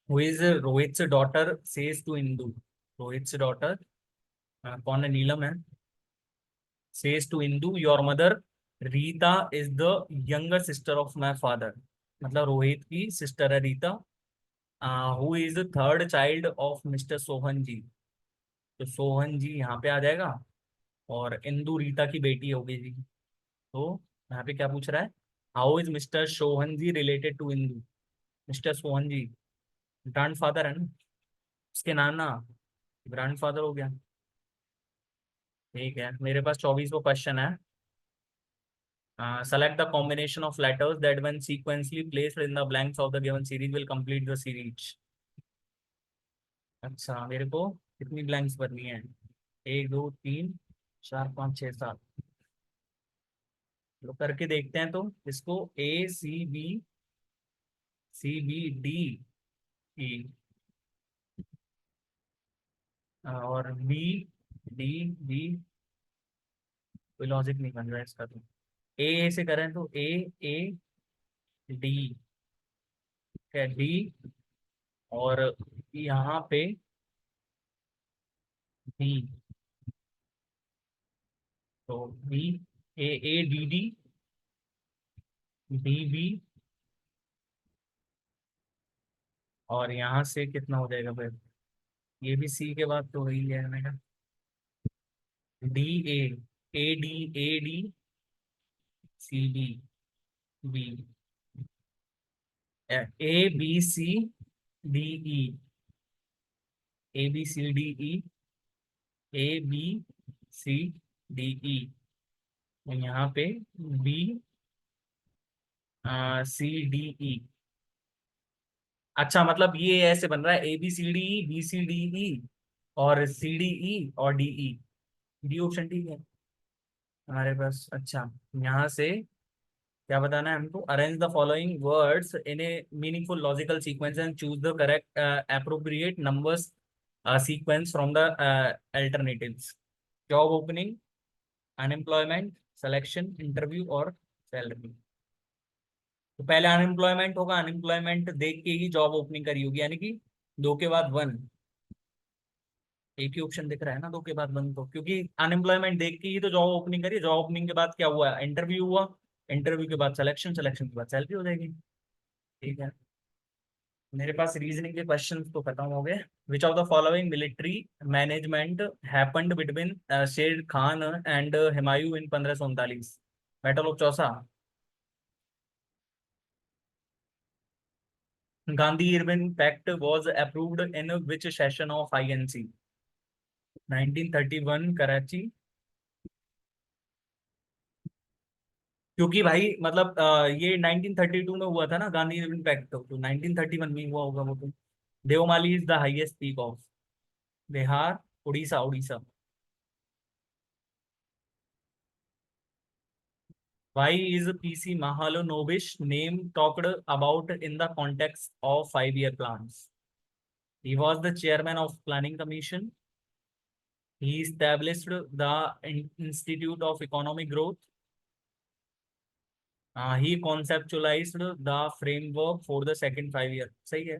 who is Rohit daughter, says to Indu. Rohit daughter कौन है? नीलम है। Says to Indu, your mother Rita is the younger sister of my father. मतलब रोहित की सिस्टर है Rita. Who is the third child of mister Sohan ji. तो सोहन जी यहाँ पे आ जाएगा, और इंदू रीता की बेटी होगी जी। तो यहाँ पे क्या पूछ रहा है? How is Mister Sohan ji related to Indu? Mister Sohan ji grandfather है ना, उसके नाना ग्रैंड फादर हो गया। ठीक है, मेरे पास 24वां क्वेश्चन है। Select the combination of letters that when sequentially placed in the blanks of the given series will complete the series. अच्छा, मेरे को कितनी ब्लैंक्स भरनी है? 1 2 3 4 5 6 7। तो करके देखते हैं, तो इसको सी बी डी ई, और बी डी बी। कोई लॉजिक नहीं बन रहा है इसका, तो ए से करें तो ए डी, है डी, और यहाँ पे बी, तो B, A D D, D B, और यहाँ से कितना हो जाएगा फिर? ये भी सी के बाद तो वही है मेरा, D A, A D C B, B, A B C D E, A B C D E, A B C D E, यहाँ पे बी सी डी ई। अच्छा, मतलब ये ऐसे बन रहा है A B C D E, B C D E और सी डी ई और डी ई। डी ऑप्शन ठीक है हमारे पास। अच्छा, यहाँ से क्या बताना है हमको? Arrange the following words in A meaningful logical sequence and choose the correct appropriate numbers sequence from the alternatives. Job opening, unemployment, selection, interview और सैलरी। तो पहले अनएम्प्लॉयमेंट होगा, अनएम्प्लॉयमेंट देख के ही जॉब ओपनिंग करी होगी, यानी कि दो के बाद वन। एक ही ऑप्शन दिख रहा है ना, दो के बाद वन, तो क्योंकि अनएम्प्लॉयमेंट देख के ही तो जॉब ओपनिंग करी। जॉब ओपनिंग के बाद क्या हुआ? इंटरव्यू हुआ, इंटरव्यू के बाद सिलेक्शन, सिलेक्शन के बाद सैलरी हो जाएगी। ठीक है, मेरे पास रीजनिंग के क्वेश्चन तो खत्म हो गए। Which of the following military management happened between Sher Khan and Humayun in 1539? Battle of Chausa, Gandhi Irwin pact was approved in which session of INC? 1931 Karachi. क्योंकि भाई मतलब ये 1932 में हुआ था ना गांधी इरविन पैक्ट, तो 1931 में ही हुआ होगा वो तो। Devmali is the highest peak of Bihar, Orissa, Orissa. Why is PC Mahalanobis name talked about in the context of 5-year plans? He was the chairman of Planning Commission. He established the Institute of Economic Growth. He conceptualized the framework for the second 5-year। सही है,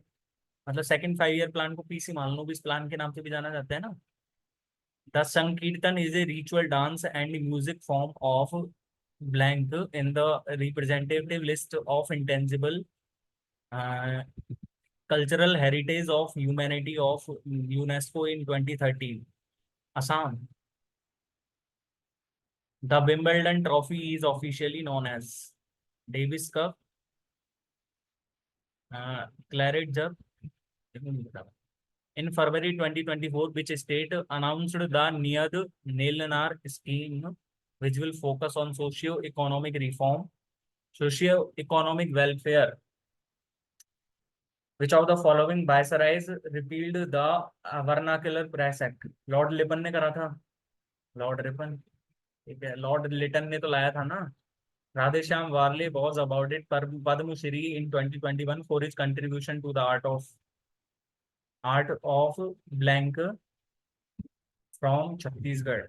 मतलब second 5-year plan को PC Mahalanobis plan के नाम से भी जाना जाता है ना। The Sankirtan is a ritual dance and music form of blank in the representative list of intangible uh, cultural heritage of humanity of UNESCO in 2013। Assam। The Wimbledon Trophy is officially known as Davis Cup, Claret Cup। In February 2024, which state announced the Niyad Nelanar scheme, which will focus on socio-economic reform, socio-economic welfare? Which of the following viceroys repealed the Vernacular Press Act? Lord Ripon ने करा था, Lord Ripon. ठीक है, Lord Liton ने तो लाया था ना। राधेश्याम वार्ले was awarded Padma Shri in 2021 for his contribution to the art of blank from Chhattisgarh.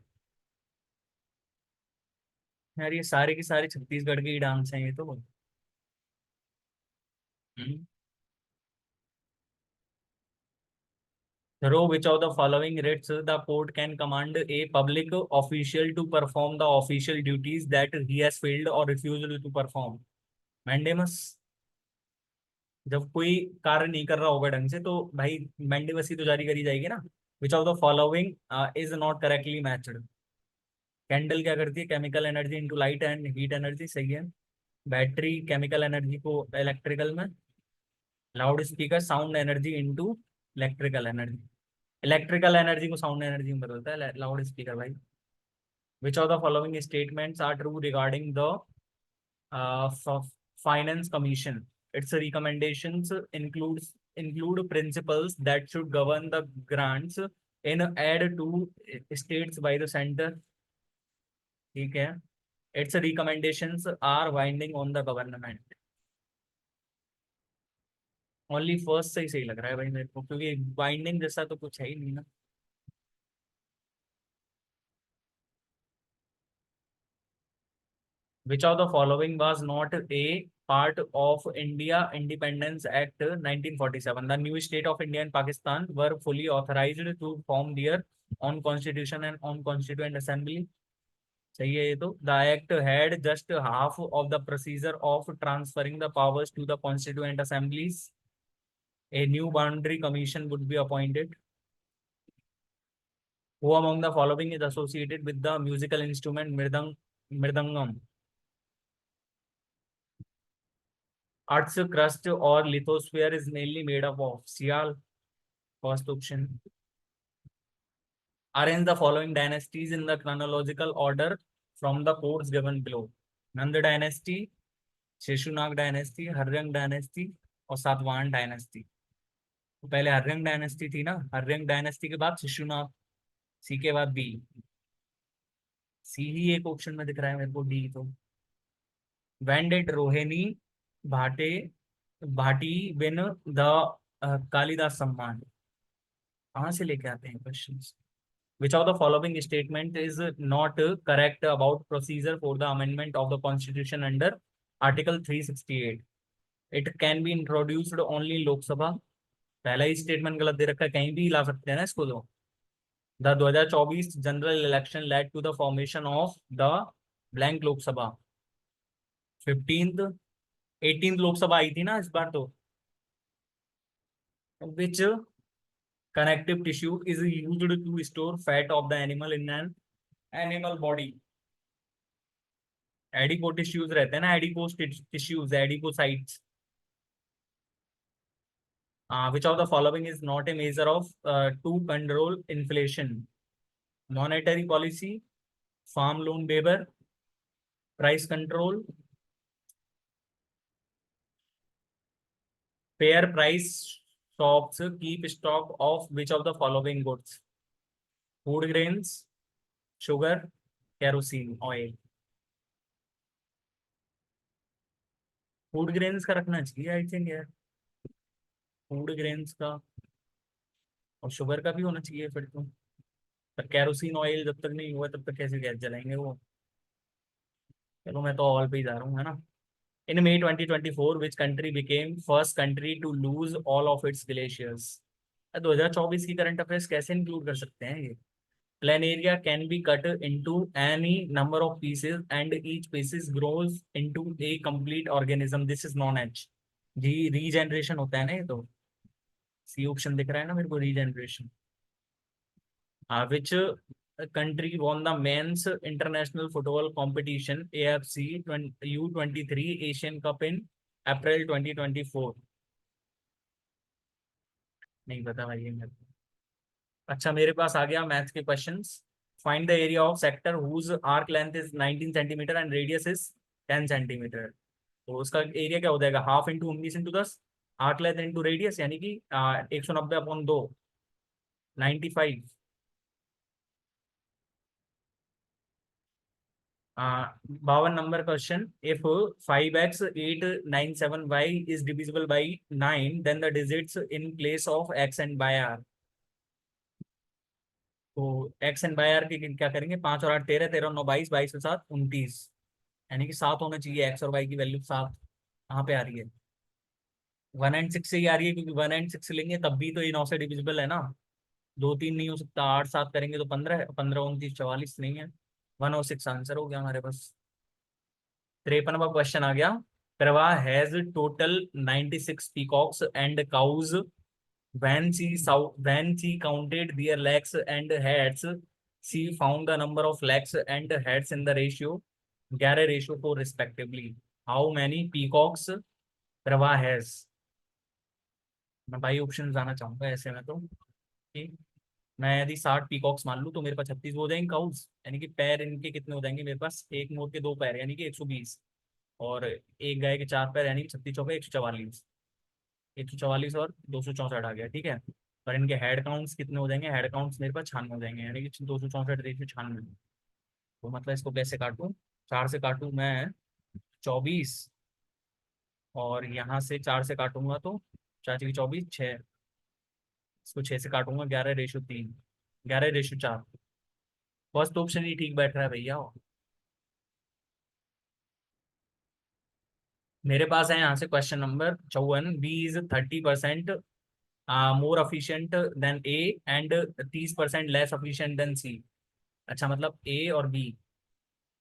यार ये सारे के सारे छत्तीसगढ़ के ही डांस हैं ये तो। हम्म। Through which of the following writs the court can command a public official to perform the official duties that he has failed or refused to perform? Mandamus. जब कोई कार्य नहीं कर रहा होगा ढंग से तो भाई मैंडेमस ही तो जारी करी जाएगी ना। Which of the following is not correctly matched? Candle क्या करती है? Chemical energy into light and heat energy, सही है। बैटरी केमिकल एनर्जी को इलेक्ट्रिकल में, loudspeaker sound energy into electrical energy, electrical energy को साउंड एनर्जी में बदलता है लाउड स्पीकर भाई। Which of the following statements are true regarding the finance commission? its recommendations include principles that should govern the grants in aid to states by the center। ठीक है, its recommendations are binding on the government। Only first से ही सही लग रहा है भाई मेरे को, क्योंकि बाइंडिंग जैसा तो कुछ है ही नहीं ना। Which of the following was not a part of India Independence Act 1947? The new state of India and Pakistan were fully authorized to form their own constitution and own constituent assembly। सही है ये तो। The act had just half of the procedure of transferring the powers to the constituent assemblies। A new boundary commission would be appointed। Who among the following is associated with the musical instrument mridangam? Earth's crust or lithosphere is mainly made up of Sial. First option. Arrange the following dynasties in the chronological order from the codes given below. Nanda dynasty, Shishunaga dynasty, Haryanka dynasty और Satavahana dynasty. तो पहले Haryang dynasty थी ना, Haryang dynasty के बाद शिशुनाग, सी के बाद B. सी ही एक ऑप्शन में दिख रहा है मेरे को, डी तो। When did Rohini Bhate Bhati win the Kalidas सम्मान? कहाँ से लेके आते हैं questions? Which of the following statement is not correct about procedure for the amendment of the constitution under Article 368? It can be introduced only in Lok Sabha. पहला ही statement गलत दे रखा है, कहीं भी ला सकते हैं ना इसको तो। The 2024 general election led to the formation of the blank Lok Sabha. 15th 18th Lok Sabha आई थी ना इस बार तो। Which connective tissue is used to store fat of the animal in an animal body? Adipose tissues रहते हैं ना, adipose tissues, adipocytes. Which of the following is not a measure of to control inflation? Monetary policy, farm loan waiver, price control, fair price shops keep stock of which of the following goods? Food grains, sugar, kerosene oil. Food grains का रखना चाहिए I think यार, food grains का और sugar का भी होना चाहिए फिर तो। पर कैरोसिन ऑयल जब तक नहीं हुआ तब तक कैसे गैस जलाएंगे वो। चलो मैं तो ऑल पे ही जा रहा हूँ, है ना। In May 2024 which country became first country to lose all of its glaciers? 2024 की करंट अफेयर्स कैसे इंक्लूड कर सकते हैं ये? Planaria can be cut into any number of pieces and each pieces grows into a complete organism, this is known as. जी regeneration होता है ना ये तो। सी ऑप्शन दिख रहा है ना मेरे को, regeneration. Which country won the men's international football competition AFC U23 Asian Cup in April 2024? नहीं पता भाई ये मेरे को। अच्छा मेरे पास आ गया मैथ्स के questions. Find the area of sector whose arc length is 19 centimetre and radius is 10 centimetre. तो उसका एरिया क्या हो जाएगा? Half into 19 into 10, arc length into radius, यानी कि 190/2, 95। 52 number question. If 5x897y is divisible by 9 then the digits in place of x and y r। तो x and y r के क्या करेंगे? 5 और 8 13, 13 और 9 22, 22 और 7 29, यानी कि 7 होना चाहिए। x और y की वैल्यू 7 कहाँ पे आ रही है? 1 एंड 6 से ही आ रही है, क्योंकि 1 एंड 6 लेंगे तब भी तो ये 9 से डिविजिबल है ना। 2 3 नहीं हो सकता, 8 7 करेंगे तो 15 है, 15 29 44 नहीं है। 106 आंसर हो गया हमारे पास। 53वां क्वेश्चन आ गया। Pravah has total 96 peacocks and cows when she counted their legs and heads, she found the number of legs and heads in the ratio 11:4 respectively. How many peacocks प्रवाह हैज? मैं भाई ऑप्शन जाना चाहूंगा ऐसे में तो कि मैं यदि 60 पीकॉक्स मान लूँ तो मेरे पास 36 हो जाएंगे काउज, यानी कि पैर इनके कितने हो जाएंगे मेरे पास? एक मोर के 2 पैर यानी कि 120, और एक गाय के 4 पैर यानी कि 36 चौके 144। 144 और 264 आ गया, ठीक है। पर इनके हेड काउंट्स कितने हो जाएंगे? हेड काउंट्स मेरे पास 96 हो जाएंगे, यानी कि 264 396। तो मतलब इसको कैसे काटूं? 4 से काटूं मैं 24, और यहाँ से 4 से काटूंगा तो 4 की 24 6, इसको 6 से काटूंगा 11:3, 11:4। फर्स्ट ऑप्शन ही ठीक बैठ रहा है भैया। मेरे पास है यहाँ से question number 54। B is 30% more efficient than A and 30% less efficient than C. अच्छा मतलब ए और बी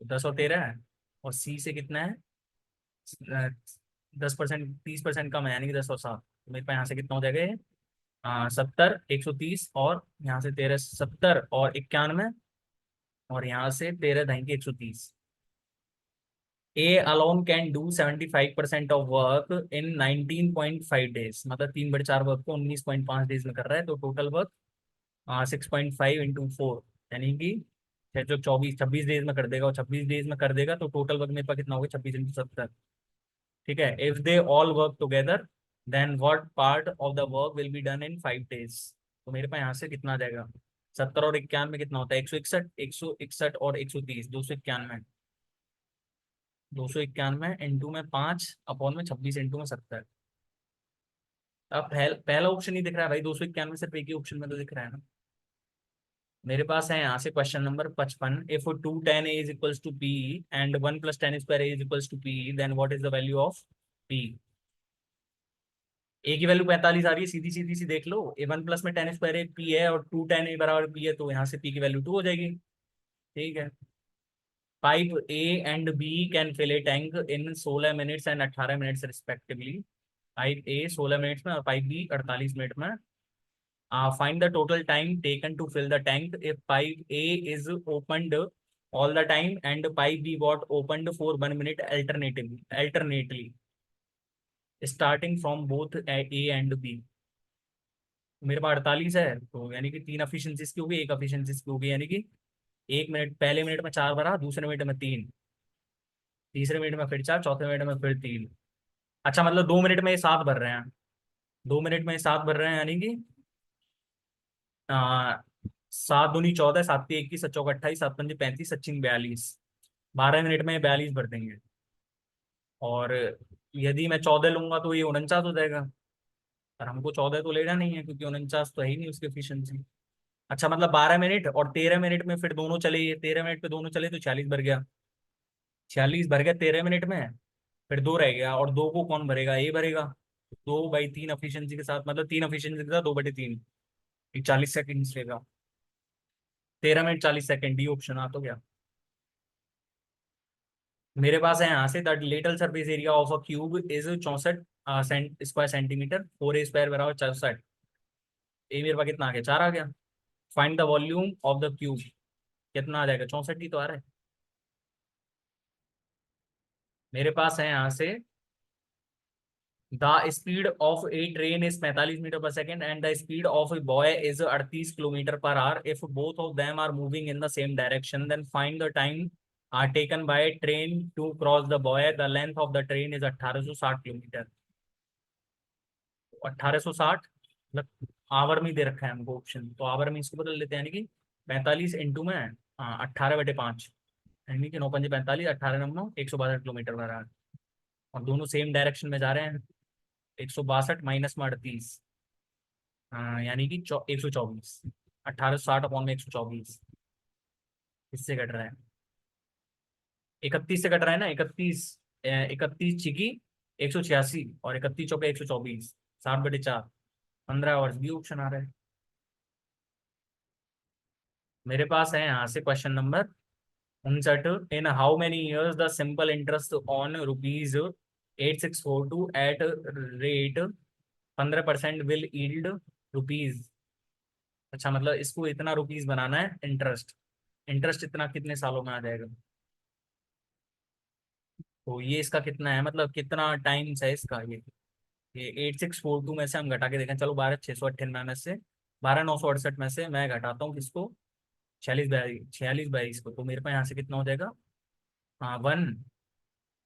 10 और 13 है, और सी से कितना है? 10%, 30% कम है, यानी कि 10 और 7। मेरे पास यहाँ से कितना हो जाएगा ये? 70, 130, और यहाँ से 13, 70 और 91, और यहाँ से 13 धाई के 130। A alone can do 75% of work in 19.5 days, मतलब 3/4 वर्क को 19.5 डेज में कर रहा है, तो टोटल वर्क 6.5 × 4 यानी कि 24 26 डेज में कर देगा, और 26 डेज में कर देगा तो टोटल वर्क मेरे पास कितना होगा, 26 × 70। ठीक है, if they all work together then what part of the work will be done in 5 days. तो मेरे पास यहाँ से कितना आ जाएगा, 70 और 91 कितना होता है, 161, 161 और 130, 291, 291 इंटू में 5 अपॉन में 26 इंटू में 70। अब पहला ऑप्शन ही दिख रहा है भाई, 291 सिर्फ एक ही ऑप्शन में तो दिख रहा है ना। मेरे पास है यहाँ से question number 55, if 2 tan A is equals to P and 1 + tan² A is equals to P, then what is the value of P. A की वैल्यू 45 आ रही है, सीधी सीधी सी देख लो, A1+ में tan² पी है और 2 tan A बराबर पी है, तो यहाँ से पी की वैल्यू 2 हो जाएगी। ठीक है, pipe A and B can fill a tank in 16 minutes and 18 minutes respectively. Pipe A 16 minutes में और पाइप बी 48 मिनट में। Find the total time taken to fill the tank if pipe A is opened all the time and pipe B got opened for 1 minute alternately starting from both A and B। मेरे पास 48 है, तो यानी कि 3 efficiencies की होगी, एक efficiencies की होगी, यानी कि 1 मिनट, पहले मिनट में 4 भरा, दूसरे मिनट में 3, तीसरे मिनट में फिर 4, चौथे मिनट में फिर 3। अच्छा, मतलब 2 मिनट में ये 7 भर रहे हैं, 2 मिनट में ये 7 भर रहे हैं, यानी कि 7 दूनी 14, 7 × 3 = 21, 7 × 4 = 28, 7 × 5 = 35, 7 × 6 = 42, 12 मिनट में 42 भर देंगे। और यदि मैं 14 लूंगा तो ये 49 हो जाएगा, पर हमको 14 तो लेना नहीं है क्योंकि 49 तो है ही नहीं उसकी एफिशिएंसी। अच्छा, मतलब 12 मिनट और 13 मिनट में फिर दोनों चले, ये 13 मिनट पे दोनों चले तो 46 भर गया, 46 भर गया 13 मिनट में। फिर 2 रह गया, और 2 को कौन भरेगा, ए भरेगा। 2/3 एफिशिएंसी के साथ, मतलब 3 एफिशिएंसी के साथ 2/3, 40 सेकेंड लेगा। 13 मिनट 40 सेकेंड, डी ऑप्शन आ तो गया। मेरे पास है यहाँ से, the lateral surface area of a cube is 64 square centimetre, 4A² बराबर 64। ए मेरे पास कितना आ गया, 4 आ गया। Find the volume of the cube, कितना आ जाएगा, 64 ही तो आ रहा है। मेरे पास है यहाँ से, the speed of a train is 45 metre per second and the speed of a boy is 38 kilometre per hour, if both of them are moving in the same direction then find the time are taken by train to cross the boy, the length of the train is 1860 kilometre. 1860 मतलब our में ही दे रखा है हमको option, तो our में इसको बदल लेते हैं, यानी कि 45 इंटू में 18/5, यानी कि 9×5 = 45, 18×9 = 162 किलोमीटर पर आवर, और दोनों सेम डायरेक्शन में जा रहे हैं। 162 माइनस में 38, यानी कि 124, 1860 अपॉन में 124, इससे कट रहा है, 31 से कट रहा है ना, 31, 31 छिकी 186 और 31 × 4 = 124, 60/4, 15 आवर्स, बी ऑप्शन आ रहा है। मेरे पास है यहाँ से question number 59, in how many years the simple interest on ₹8642 at rate 15% will yield rupees. अच्छा, मतलब इसको इतना रुपीज बनाना है इंटरेस्ट, इंटरेस्ट इतना कितने सालों में आ जाएगा, तो ये इसका कितना है, मतलब कितना टाइम्स है इसका, ये 8642 में से हम घटा के देखें, चलो 12,698 में से, 12,968 में से मैं घटाता हूँ किसको, 46/22 को, तो मेरे पास यहाँ से कितना हो जाएगा, हाँ 1,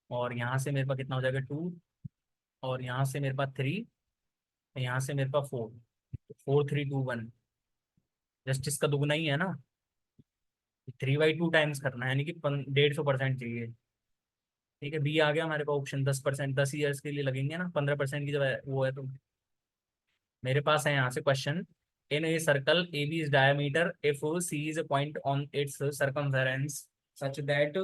और यहाँ से मेरे पास कितना हो जाएगा 2, और यहाँ से मेरे पास 3, यहाँ से मेरे पास 4, 4 3 2 1, जस्टिस का दुगना ही है ना, 3/2 टाइम्स करना है, यानी कि 150% चाहिए। ठीक है, बी आ गया हमारे पास ऑप्शन, 10%, 10 ईयर्स के लिए लगेंगे ना, 15% की जब वो है तो। मेरे पास है यहाँ से question, in a circle A B is diameter if C is a point on its circumference such that.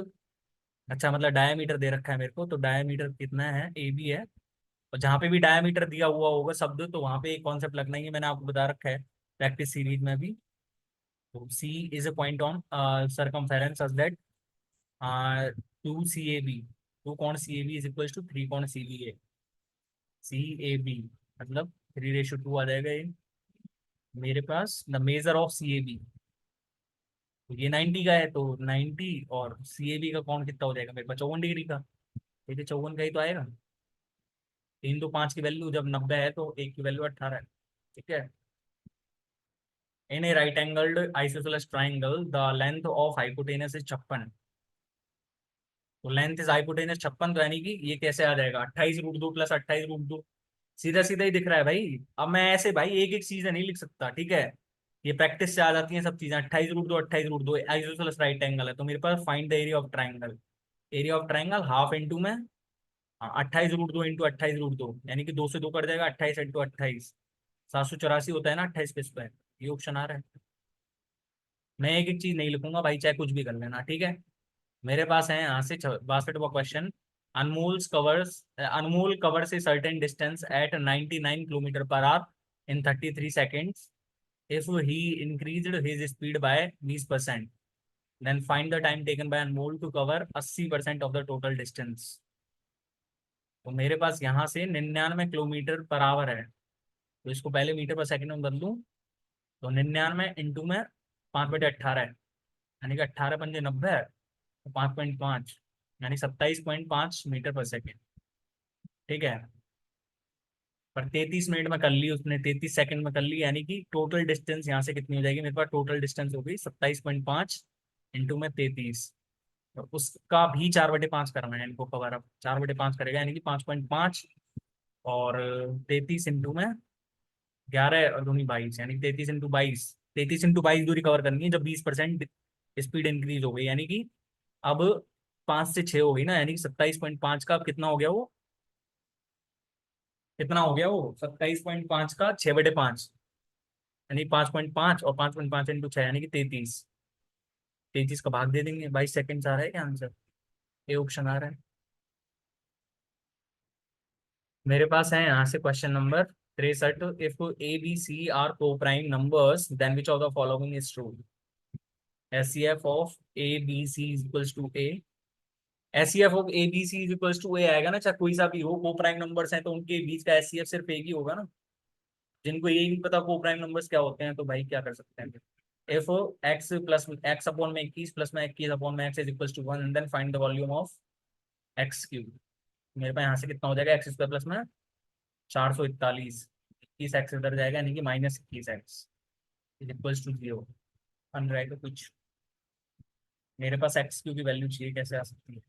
अच्छा, मतलब डायमीटर दे रखा है मेरे को, तो डायमीटर कितना है, ए बी है, और जहाँ पे भी डायमीटर दिया हुआ होगा शब्द, तो वहाँ पे एक कॉन्सेप्ट लगना ही है, मैंने आपको बता रखा है प्रैक्टिस सीरीज में भी। तो C is a point on circumference such that 2 CAB, 2 कोण CAB इज इक्वल टू 3 कोण CAB, मतलब 3:2 आ जाएगा ये। मेरे पास द मेजर ऑफ CAB, तो ये 90 का है, तो 90 और सी ए बी का कौन कितना हो जाएगा मेरे पास, 54 डिग्री का। ठीक है, 54 का ही तो आएगा। 3 तो 5 की वैल्यू जब 90 है तो एक की वैल्यू 18 है। ठीक है। In a right angled isosceles triangle the length of hypotenuse is 56। तो लेंथ इज हाइपोटेनस 56, तो यानी कि ये कैसे आ जाएगा, 28√2 प्लस 28√2। सीधा सीधा ही दिख रहा है भाई। अब मैं ऐसे भाई एक एक चीजें नहीं लिख सकता, ठीक है। ये प्रैक्टिस से आ जाती हैं सब चीजें। 28√2, 28√2 आइसोसेलेस राइट एंगल है, तो मेरे पास find the area of triangle. Area of triangle half into में 28√2 इंटू 28√2, यानी कि 2 से 2 कट जाएगा, 28 इंटू 28, 784 होता है ना 28 पे स्क्वायर। ये ऑप्शन आ रहा है। मैं एक एक चीज नहीं लिखूंगा भाई, चाहे कुछ भी कर लेना, ठीक है। मेरे पास है यहाँ से 62वां question. Anmol covers a certain distance at 99 kilometre per hour in 33 seconds. If he increased his speed by 20%, then find the time taken by Anmol to cover 80% of the total distance. तो मेरे पास यहाँ से 99 किलोमीटर पर आवर है, तो इसको पहले metre पर सेकंड में बदलूं। तो 99 इंटू में 5/18 है, यानी कि 18×5 90 है, तो 5.5, यानी 27.5 मीटर पर सेकेंड। ठीक है। पर 33 मिनट में कर ली उसने, 33 सेकंड में कर ली, यानी कि टोटल डिस्टेंस यहाँ से कितनी हो जाएगी मेरे पास, टोटल डिस्टेंस हो गई 27.5 इंटू में 33। तो उसका भी 4/5 करना है इनको कवर अप, 4/5 करेगा, यानी कि 5.5। और 33 इंटू में 11 और दूनी 22, यानी 33 इंटू 22, 33 इंटू 22 दूरी कवर करनी है जब 20% स्पीड इंक्रीज हो गई, यानी कि अब 5 से 6 हो गई ना, यानी कि 27.5 का अब कितना हो गया वो, कितना हो गया वो 27.5 का 6/5, यानी 5.5 और 5.5 इंटू 6, यानी कि 33। 33 का भाग दे देंगे, 22 सेकंड आ रहा है क्या आंसर। ये ऑप्शन आ रहा है। मेरे पास है यहाँ से question number 63। If A B C are coprime numbers then which of the following is true. HCF of A B C is equals to A. HCF of A B C is equals to A आएगा ना, चाहे कोई सा भी हो, को prime numbers हैं तो उनके बीच का एचसीएफ सिर्फ एक ही होगा ना। जिनको यही नहीं पता को प्राइम नंबर्स क्या होते हैं, तो भाई क्या कर सकते हैं। F x plus x upon में 21 प्लस में 21 अपॉन में x is equals to 1 and then find the volume of x cube. मेरे पास यहाँ से कितना हो जाएगा, एक्स स्क्वायर प्लस में 441, 21 एक्स इधर जाएगा, यानी कि -21 एक्स इज इक्वल्स टू 0। बन रहा है तो कुछ। मेरे पास एक्स क्यू की वैल्यू चाहिए, कैसे आ सकती है।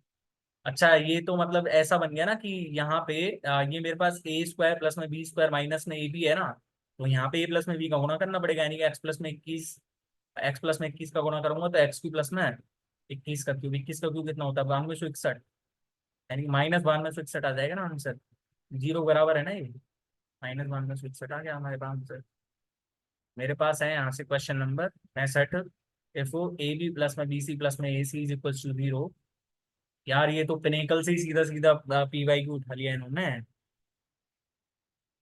अच्छा ये तो मतलब ऐसा बन गया ना कि यहाँ पे ये मेरे पास ए स्क्वायर प्लस में बी स्क्वायर माइनस में ए बी है ना, तो यहाँ पे ए प्लस में बी का गुणा करना पड़ेगा, यानी कि एक्स प्लस में 21 का गुणा करूंगा तो एक्स क्यू प्लस में 21 का क्यूब, 21 का क्यूब कितना होता है 9261, यानी कि -9261 आ जाएगा ना आंसर। जीरो बराबर है ना ये, -9261 आ गया हमारे पास आंसर। मेरे पास है यहाँ से question number 65। If A B plus में बी सी प्लस में A C is equal to 0। यार ये तो पिनेकल से ही सीधा सीधा पी वाई क्यू उठा लिया इन्होंने।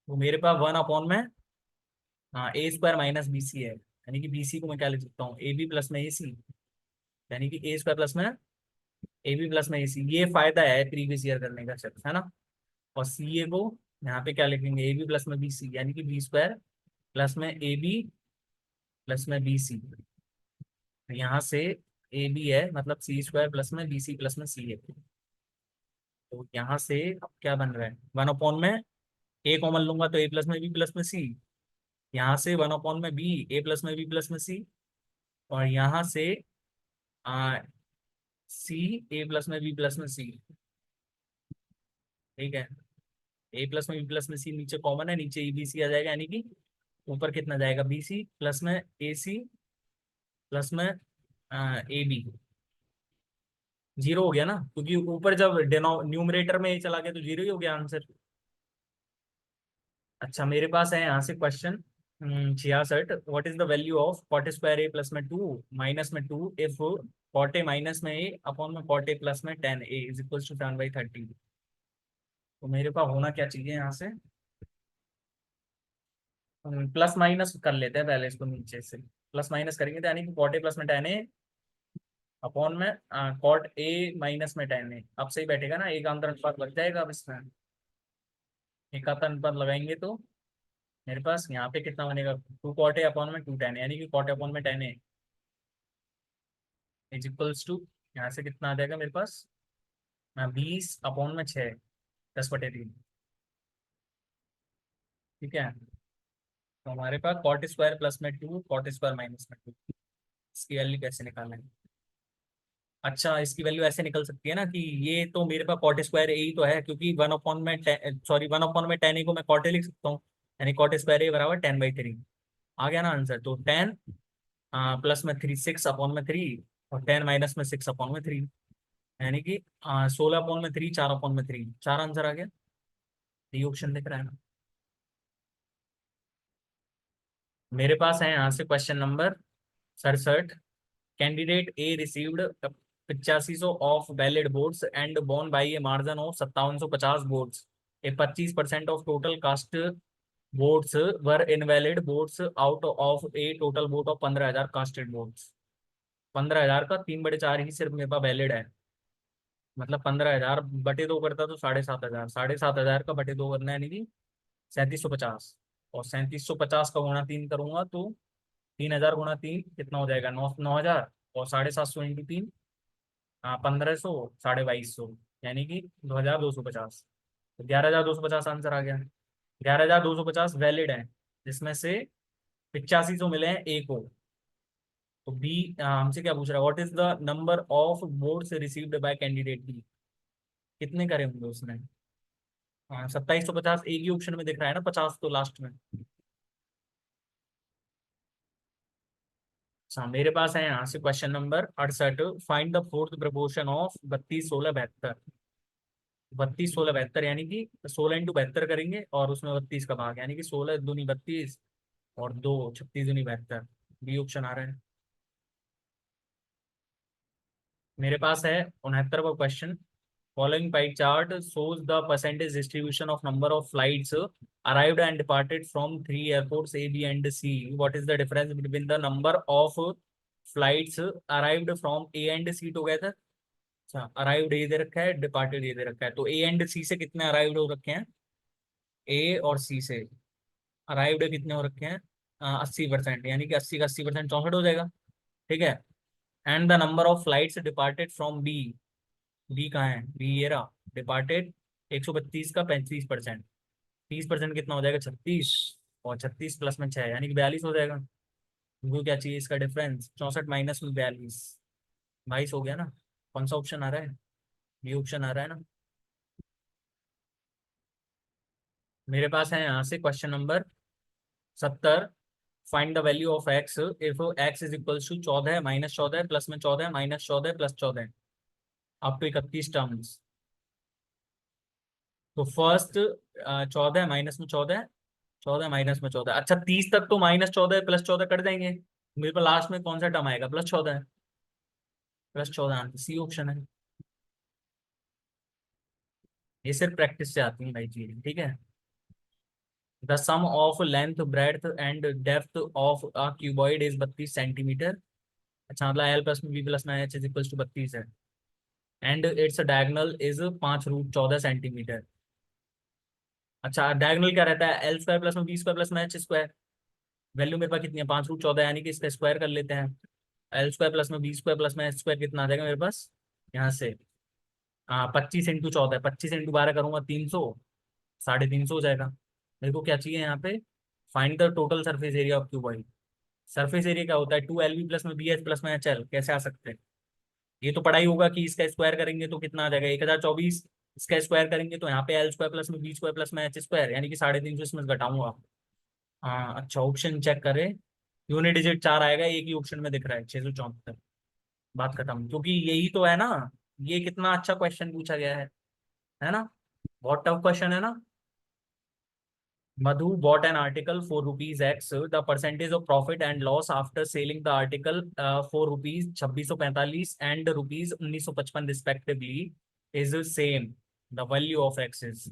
तो मेरे पास 1 अपॉन में, हाँ ए स्क्वायर माइनस बी सी है, यानी कि बी सी को मैं क्या लिख सकता हूँ, ए बी प्लस में ए सी, यानी कि ए स्क्वायर प्लस में ए बी प्लस में ए सी। ये फायदा है प्रीवियस ईयर करने का, चल है ना। और सी ए को यहाँ पे क्या लिखेंगे, ए बी प्लस में बी सी, यानी कि बी स्क्वायर प्लस में ए बी प्लस में बी सी। यहाँ से ए बी है, मतलब सी स्क्वायर प्लस में बी सी प्लस में सी है। तो यहाँ से अब क्या बन रहा है, 1 अपॉन में ए कॉमन लूंगा तो ए प्लस में बी प्लस में सी। यहाँ से 1 अपॉन में बी ए प्लस में बी प्लस में सी। और यहाँ से आ, सी ए प्लस में बी प्लस में सी। ठीक है। ए प्लस में बी प्लस में सी नीचे कॉमन है, नीचे ई बी सी आ जाएगा, यानी कि ऊपर कितना जाएगा बी सी प्लस में ए सी प्लस में ए बी। जीरो हो गया ना, क्योंकि ऊपर जब न्यूमरेटर में ए चला गया तो जीरो ही हो गया आंसर। अच्छा मेरे पास है यहाँ से question 66। What is the value of cot square A plus में 2 माइनस में 2 इफ कॉट ए माइनस में ए अपॉन में कॉट ए प्लस में 10 ए इज इक्वल टू 7/30। तो मेरे पास होना क्या चाहिए यहाँ से, प्लस माइनस कर लेते हैं पहले इसको, नीचे से प्लस माइनस करेंगे तो यानी कि कॉट ए प्लस में 10 ए अपॉन में कॉट ए माइनस में 10 ए। अब सही बैठेगा ना, एक अंतर अनुपात लग जाएगा अब इसमें। एक अंतर अनुपात लगाएंगे तो मेरे पास यहाँ पे कितना बनेगा, 2 कॉट ए अपॉन में 2 10, यानी कि कॉट ए अपॉन में 10 ए इज इक्वल्स टू, यहाँ से कितना आ जाएगा मेरे पास, 20/6, 10/3। ठीक है, तो हमारे पास कॉट स्क्वायर प्लस में 2, कॉट स्क्वायर माइनस में 2, इसकी वैल्यू कैसे निकालना है? अच्छा, इसकी वैल्यू ऐसे निकल सकती है ना कि ये तो मेरे पास कॉट स्क्वायर ए ही तो है, क्योंकि 1 अपॉन में, सॉरी 1/10 ए को मैं कॉट ए लिख सकता हूँ, यानी कॉट स्क्वायर ए बराबर 10/3। आ गया ना आंसर? तो 10 प्लस में 3, 6/3, और 10 माइनस में 6/3, यानी कि 16/3, 4/3, 4 आंसर आ गया। ये ऑप्शन दिख रहा है ना? मेरे पास है यहाँ से question number 67। Candidate A received 8500 of valid votes and won by a margin of 5750 votes. A 25% of total cast votes were invalid votes out of a total vote of 15,000 casted votes. 15,000 का 3/4 ही सिर्फ मेरे पास valid है। मतलब 15,000 बटे 2 करता तो 7,500, 7,500 का बटे 2 करना है, यानी कि 3750। और 3750 का गुणा 3 करूंगा तो 3,000 गुणा 3 कितना हो जाएगा? 9,000। और 750 इंटू 3, 1,500, 22,500, यानी कि 2,250। तो 11,250 आंसर आ गया। 11,250 वैलिड है, जिसमें से 8500 मिले हैं ए को। तो बी हमसे क्या पूछ रहा है? What is the number of votes received by candidate B? कितने करे होंगे उसने? हाँ, 2,750 एक ही ऑप्शन में दिख रहा है ना, 50 तो लास्ट में। अच्छा, मेरे पास है यहाँ से question number 68। Find the fourth proportion of 32, 16, 72। 32, 16, 72, यानी कि 16 × 72 करेंगे, और उसमें 32 का भाग, यानी कि 16 दूनी 32, और 2 36 दूनी 72। बी ऑप्शन आ रहा है। मेरे पास है 69वां question. Following pie chart shows the percentage distribution of number of flights arrived and departed from three airports A, B and C. What is the difference between the number of flights arrived from A and C together? अच्छा, arrived ए दे रखा है, departed ए दे रखा है, तो A and सी से कितने arrived हो रखे हैं? ए और सी से अराइव्ड कितने हो रखे हैं? 80%, यानी कि 80 का 80% 64 हो जाएगा। ठीक है। And the number of flights departed from B. B कहाँ है? बी ये रहा, डिपार्टेड। 132 का 35%, 30% कितना हो जाएगा? 36। और 36 प्लस में 6, यानी कि 42 हो जाएगा। हमको क्या चाहिए? इसका डिफरेंस 64 माइनस में 42, 22 हो गया ना? कौन सा ऑप्शन आ रहा है? ये ऑप्शन आ रहा है ना? मेरे पास है यहाँ से question number 70। Find the value of x if x is equals to 14 - 14 plus में 14 - 14 प्लस 14 अप टू 31 टर्म्स। तो फर्स्ट 14 माइनस में 14, 14 माइनस में 14। अच्छा, 30 तक तो -14 प्लस 14 कट जाएंगे। मेरे पास लास्ट में कौन सा टर्म आएगा? +14। +14 आंसर सी ऑप्शन है। ये सिर्फ प्रैक्टिस से आती है भाई चीजें, ठीक है। The sum of length breadth and depth of a cuboid is 32 centimetre. अच्छा, मतलब एल प्लस में बी प्लस में एच इज इक्वल टू 32 है। And its diagonal is 5√14 centimetre. अच्छा, डायगोनल क्या रहता है? L² प्लस में बी स्क्वायर प्लस में H²। वैल्यू मेरे पास कितनी है? 5√14, यानी कि इसका स्क्वायर कर लेते हैं। L² प्लस में बी स्क्वायर प्लस में H² कितना आ जाएगा मेरे पास यहाँ से? 25 × 14, 25 × 12 करूंगा 300, 350 हो जाएगा। मेरे को क्या चाहिए यहाँ पे? Find the total surface area of cuboid. Surface area क्या होता है? 2LB प्लस में BH प्लस में HL। कैसे आ सकते हैं? ये तो पढ़ा ही होगा कि इसका स्क्वायर करेंगे तो कितना आ जाएगा? 1024। इसका स्क्वायर करेंगे तो यहाँ पे L² प्लस में B² प्लस में H², यानी कि 350 इसमें से घटाऊंगा। हाँ, अच्छा ऑप्शन चेक करें। यूनिट डिजिट 4 आएगा, एक ही ऑप्शन में दिख रहा है 674। बात खत्म, क्योंकि यही तो है ना। ये कितना अच्छा क्वेश्चन पूछा गया है ना? बहुत टफ क्वेश्चन है ना। Madhu bought an article for rupees X. The percentage of profit and loss after selling the article for rupees 2645 and rupees 1955 respectively is same. The value of X is।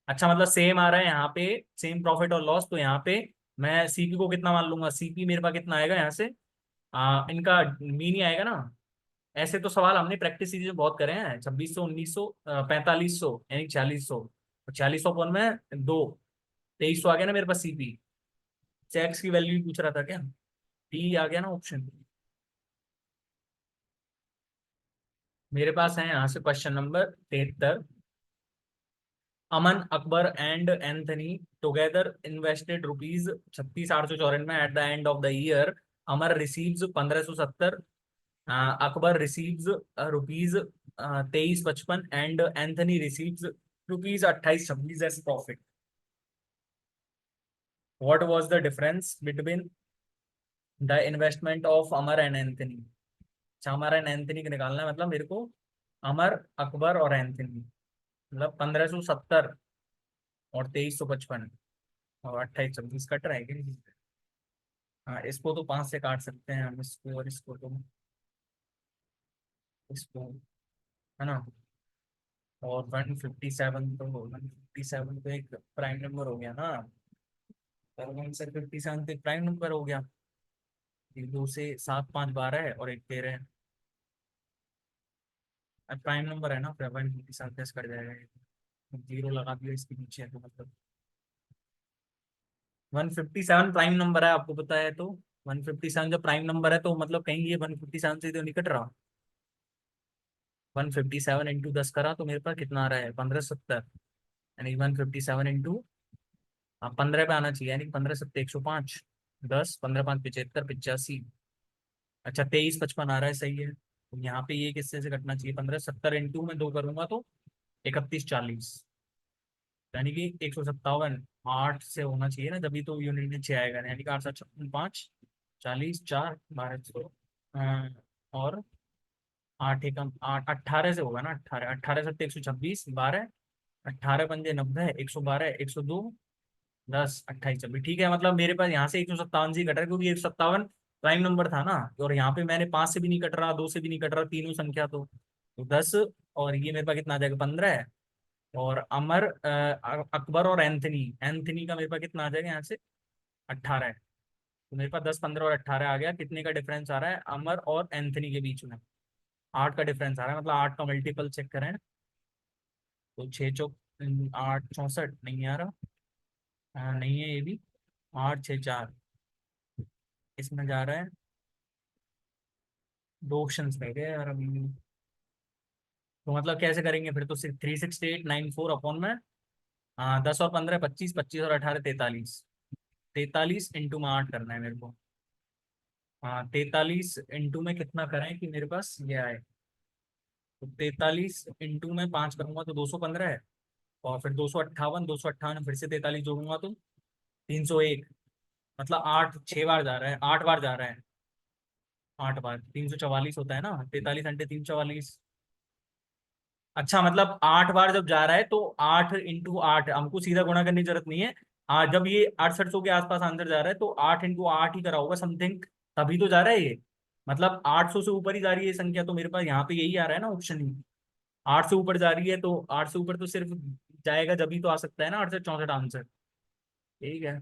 अच्छा, मतलब same आ रहा है यहाँ पे, same profit और loss. तो यहाँ पे मैं सीपी को कितना मान लूंगा? सीपी मेरे पास कितना आएगा यहाँ से? इनका मीन ही आएगा ना। ऐसे तो सवाल हमने प्रैक्टिस सीरीज में बहुत करे हैं। 2600, 1900, 4500, यानी 4600। 4600 अपन में 2, 2300 आ गया ना मेरे पास सीपी। एक्स की वैल्यू पूछ रहा था क्या? डी आ गया ना ऑप्शन। मेरे पास है यहाँ से question number 73। Aman, Akbar and Anthony together invested ₹36,894 at the end of the year. Amar receives 1570, Akbar receives ₹2355 and Anthony receives ₹2826 as profit. What was the difference between the investment of Amar and Anthony? अच्छा, Amar and Anthony को निकालना है, मतलब मेरे को अमर, अकबर और Anthony, मतलब 1570 और 2355 और 2826 कट रहा है कि नहीं? हाँ, इसको तो 5 से काट सकते हैं हम, इसको और इसको तो, इसको, है ना। और 157 तो 157 तो एक प्राइम नंबर हो गया ना, और 1 से 57 तो एक प्राइम नंबर हो गया। एक 2 से 7 5 12 है और एक 13 है। अब प्राइम नंबर है ना, फिर 157 कैसे कट जाएगा? जीरो लगा दिया इसके पीछे, तो मतलब 157 प्राइम नंबर है, आपको पता है तो। 157 जब प्राइम नंबर है तो मतलब कहीं ये 157 से तो निकट रहा। 157 इंटू 10 करा तो मेरे पास कितना आ रहा है? 1570। यानी 157 इंटू 15 पे आना चाहिए, यानी 15 7 105, 10 15 5 75 85। अच्छा, 2355 आ रहा है, सही है। तो यहाँ पे ये किससे से कटना चाहिए? 1570 इंटू में 2 करूंगा तो 3140, यानी कि 157 8 से होना चाहिए ना, तभी तो यूनिट में 6 आएगा, यानी कि 8 7 56 40 4 1200। और 8 एकम 8 18 से होगा ना, 18 18 7 126 12, 18 पंजे 90, 112 102 10 28 26, ठीक है। मतलब मेरे पास यहाँ से 157 से ही कट रहा है, क्योंकि 157 प्राइम नंबर था ना। और यहाँ पे मैंने 5 से भी नहीं कट रहा, 2 से भी नहीं कट रहा, तीनों संख्या तो 10। और ये मेरे पास कितना आ जाएगा? 15 है। और अमर, अकबर और एंथनी, एंथनी का मेरे पास कितना आ जाएगा यहाँ से? 18 है। तो मेरे पास 10 15 और 18 आ गया। कितने का डिफरेंस आ रहा है अमर और एंथनी के बीच में? 8 का डिफरेंस आ रहा है, मतलब 8 का मल्टीपल चेक करें तो 6 चौक 8 64 नहीं आ रहा। नहीं है ये भी। 8 6 4 इसमें जा रहा है। दो ऑप्शन रह गए यार अभी। तो मतलब कैसे करेंगे फिर? तो सिर्फ 36894 अपॉन में, हाँ, 10 और 15 25, 25 और 18 43। 43 इंटू में 8 करना है मेरे को। हाँ, 43 इंटू में कितना करें कि मेरे पास ये आए? तो 43 इंटू में 5 करूंगा तो 215 है। और फिर 258 फिर से 43 जोड़ूंगा तो 301। मतलब 8 6 बार जा रहा है, 8 बार जा रहा है। 8 बार 344 होता है ना, 43 अंटे 344। अच्छा, मतलब 8 बार जब जा रहा है तो 8 इंटू 8, हमको सीधा गुणा करने की जरूरत नहीं है। जब ये 6800 के आसपास आंसर जा रहा है तो 8 इंटू 8 ही करा होगा समथिंग, तभी तो जा रहा है ये। मतलब 800 से ऊपर ही जा रही है ये संख्या, तो मेरे पास यहाँ पे यही आ रहा है ना ऑप्शन ही। 8 से ऊपर जा रही है तो 8 से ऊपर तो सिर्फ जाएगा जब ही तो आ सकता है ना 8 से 64 आंसर। ठीक है।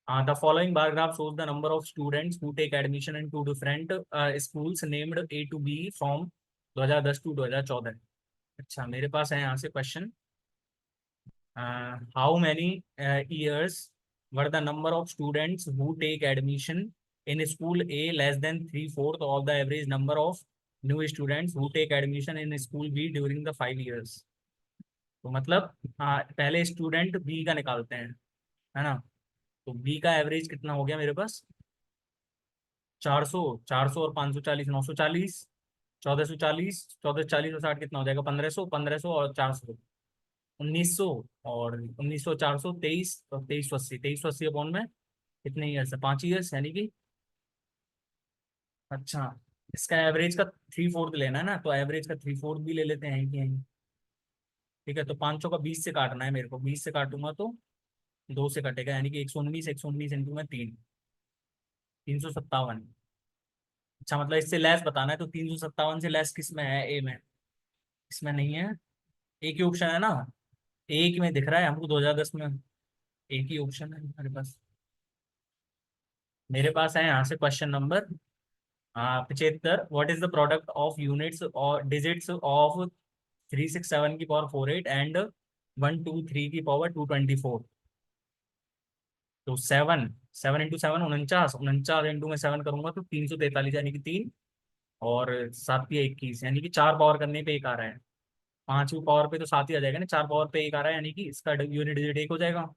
The following bar graph shows the number of students who take admission in two different schools named A to B from 2010 to 2014। अच्छा, मेरे पास है यहाँ से question. How many years were the number of students who take admission in school A less than 3/4 of the average number of new students who take admission in school B during the 5 years। तो मतलब पहले student B का निकालते हैं, है ना। तो B का एवरेज कितना हो गया मेरे पास? 400, 400 और 540 940, 1440, 1440 और 60 कितना हो जाएगा? 1500, 1500 और 400 1900, और 1900 400 23 और 2380, 2380 अपॉन में कितने ईयर्स है? 5 ईयर्स, यानी कि, अच्छा, इसका एवरेज का 3/4 लेना है ना, तो एवरेज का 3/4 भी ले लेते हैं कि नहीं। ठीक है, तो 500 का 20 से काटना है मेरे को, 20 से काटूंगा तो 2 से कटेगा, यानी कि 119, 119 इंटू में 3, 357। अच्छा, मतलब इससे लेस बताना है, तो 357 से लेस किस में है? ए में। इसमें नहीं है। एक ही ऑप्शन है ना, एक में दिख रहा है हमको 2010 में। एक ही ऑप्शन है मेरे पास। मेरे पास है यहाँ से question number 75। What is the product of units और डिजिट्स ऑफ 367 की पावर 48 एंड 123 की पावर 224? तो 7 7 इंटू 7 49, 49 इंटू में 7 करूंगा तो 343, यानी कि 3। और 7 या 21, यानी कि 4 पावर करने पे एक आ रहा है। 5वीं पावर पे तो 7 ही आ जाएगा ना, 4 पावर पे एक आ रहा है, यानी कि इसका यूनिट डिजिट एक हो जाएगा।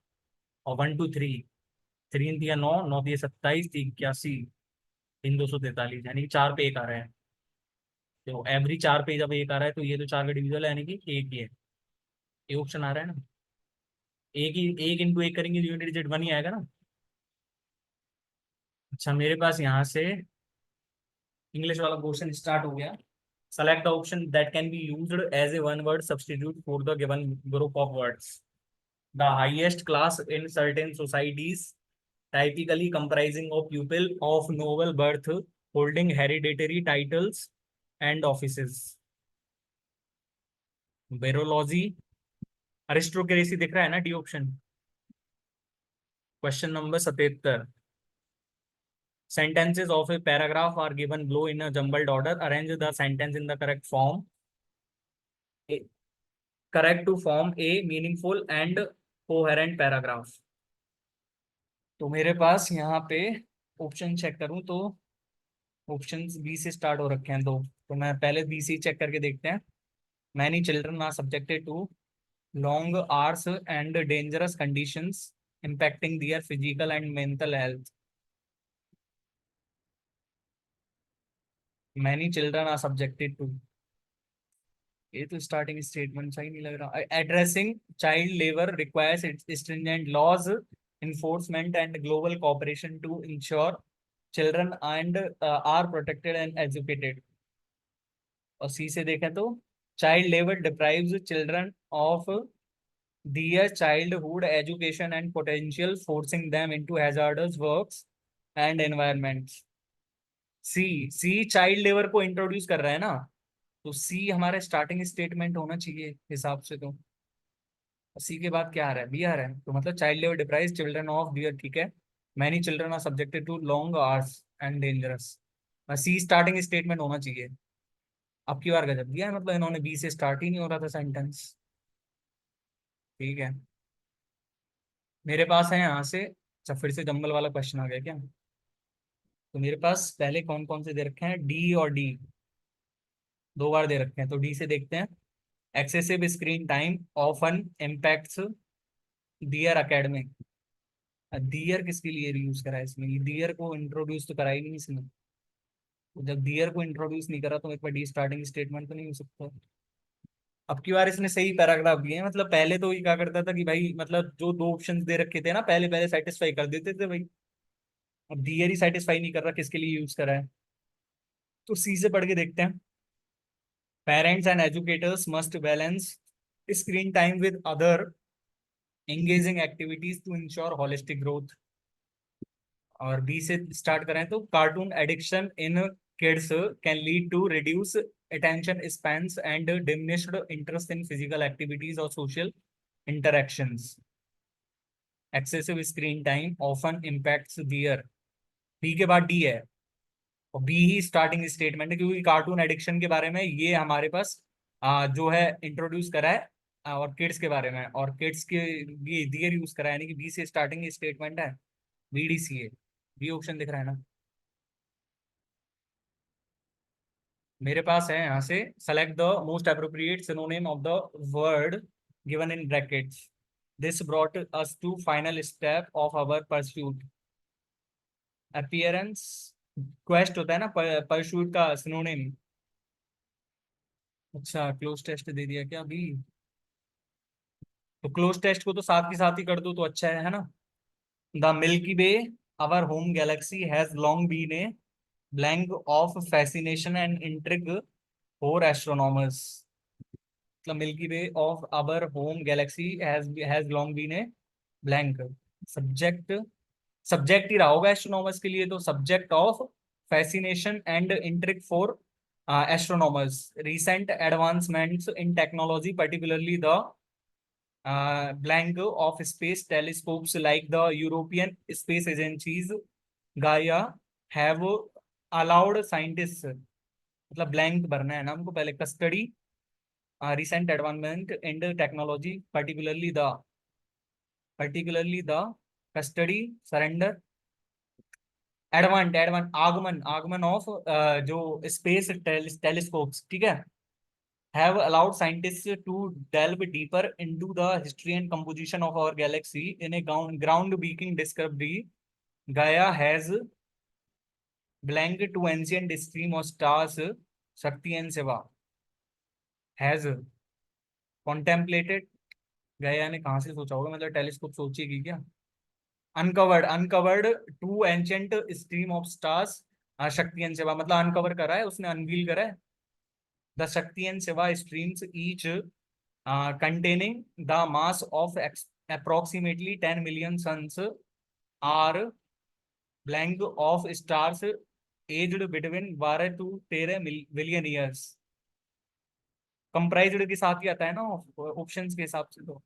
और 1 2 3, 3 × 9, 9 × 27, 81, 3 243, यानी कि 4 पे एक आ रहा है। तो एवरी 4 पे जब एक आ रहा है तो ये तो 4 का डिविजल है, यानी कि एक ही है। ये ऑप्शन आ रहा है ना। एक ही, एक इंटू एक करेंगे तो यूनिट डिजिट 1 ही आएगा ना। अच्छा, मेरे पास यहाँ से इंग्लिश वाला क्वेश्चन स्टार्ट हो गया। Select the option that can be used as a one word substitute for the given group of words. The highest class in certain societies typically comprising of people of noble birth holding hereditary titles and offices. बेरोलॉजी, aristocracy दिख रहा है ना, D option. Question number 77। Sentences of a paragraph are given below in a jumbled order. Arrange the sentence in the correct form. Correct to form a meaningful and coherent paragraph. तो मेरे पास यहाँ पे option check करूं तो option B से start हो रखे हैं दो। तो मैं पहले बी से चेक करके देखते हैं। Many children are subjected to long hours and dangerous conditions impacting their physical and mental health. Many children are subjected to, ये तो स्टार्टिंग स्टेटमेंट सही नहीं लग रहा। Addressing child labour requires stringent laws enforcement and global cooperation to ensure children and are protected and educated. और सी से देखें तो child labour deprives children of their childhood education and potential forcing them into hazardous works and environments. C, C child labour को introduce कर रहा है ना, तो सी हमारा स्टार्टिंग स्टेटमेंट होना चाहिए हिसाब से। तो सी के बाद क्या आ रहा है, बी आ रहा है, तो मतलब child labour deprives children of their, ठीक है। Many children are subjected to long hours and dangerous, C starting statement होना चाहिए। अब की बार गजब दिया है, मतलब इन्होंने बी से स्टार्ट ही नहीं हो रहा था सेंटेंस। ठीक है, मेरे पास है यहाँ से। अच्छा, फिर से जंगल वाला क्वेश्चन आ गया क्या। तो मेरे पास पहले कौन कौन से दे रखे हैं, डी और डी, 2 बार दे रखे हैं। तो डी से देखते हैं। Excessive screen time often impacts their academic. Their किसके लिए यूज करा है इसमें, दियर को इंट्रोड्यूस तो करा ही नहीं इसने। तो जब दियर को इंट्रोड्यूस नहीं करा तो मेरे पास डी स्टार्टिंग स्टेटमेंट तो नहीं हो सकता। अब की बार इसने सही पैराग्राफ दिए हैं। मतलब पहले तो ये क्या करता था कि भाई, मतलब जो दो ऑप्शंस दे रखे थे ना, पहले पहले सेटिस्फाई कर देते थे भाई। अब दियर ही सेटिस्फाई नहीं कर रहा, किसके लिए यूज करा है। तो सी से पढ़ के देखते हैं। Parents and educators must balance screen time with other engaging activities to ensure holistic growth. और बी से स्टार्ट करें तो cartoon addiction in kids can lead to reduce attention spans and diminished interest in physical activities or social interactions. Excessive screen time often impacts their, B के बाद D है, और B ही starting statement है, क्योंकि cartoon addiction के बारे में ये हमारे पास जो है इंट्रोड्यूस करा है। और किड्स के बारे में, और किड्स के लिए दियर यूज करा है, यानी कि बी से स्टार्टिंग स्टेटमेंट है। B D C A, B option दिख रहा है ना। मेरे पास है यहाँ से। Select the most appropriate synonym of the word given in brackets. This brought us to final step of our pursuit. Appearance, quest होता है ना परस्यूट का सिनोनिम। अच्छा, क्लोज टेस्ट दे दिया क्या अभी। तो क्लोज टेस्ट को तो साथ के साथ ही कर दो तो अच्छा है ना। The Milky Way our home galaxy has long been a blank of fascination and intrigue for astronomers. मतलब Milky Way of our home galaxy has long been a blank. Subject, subject ही रहा होगा एस्ट्रोनॉमर्स के लिए, तो subject of fascination and intrigue for astronomers. Recent advancements in technology particularly the blank of space telescopes like the European Space Agency's Gaia have allowed scientists, मतलब blank भरना है ना हमको पहले। Custody recent advancement in the technology particularly the custody, surrender, एडवांट एडवांट आगमन आगमन of जो space telescopes, ठीक है, have allowed scientists to delve deeper into the history and composition of our galaxy in a groundbreaking discovery. Gaia has blanked to ancient stream of stars. Shakti and Shiva has contemplated. गाया ने कहाँ से सोचा होगा, मतलब telescope सोचेगी क्या? Uncovered to ancient stream of stars. Shakti and Shiva मतलब अनकवर करा है उसने, अनवील करा है। द शक्ति and Shiva streams each containing the mass of approximately 10 million suns are blank of stars aged between 12 to 13 billion years। Comprised के साथ ही आता है ना ऑप्शंस के हिसाब से तो।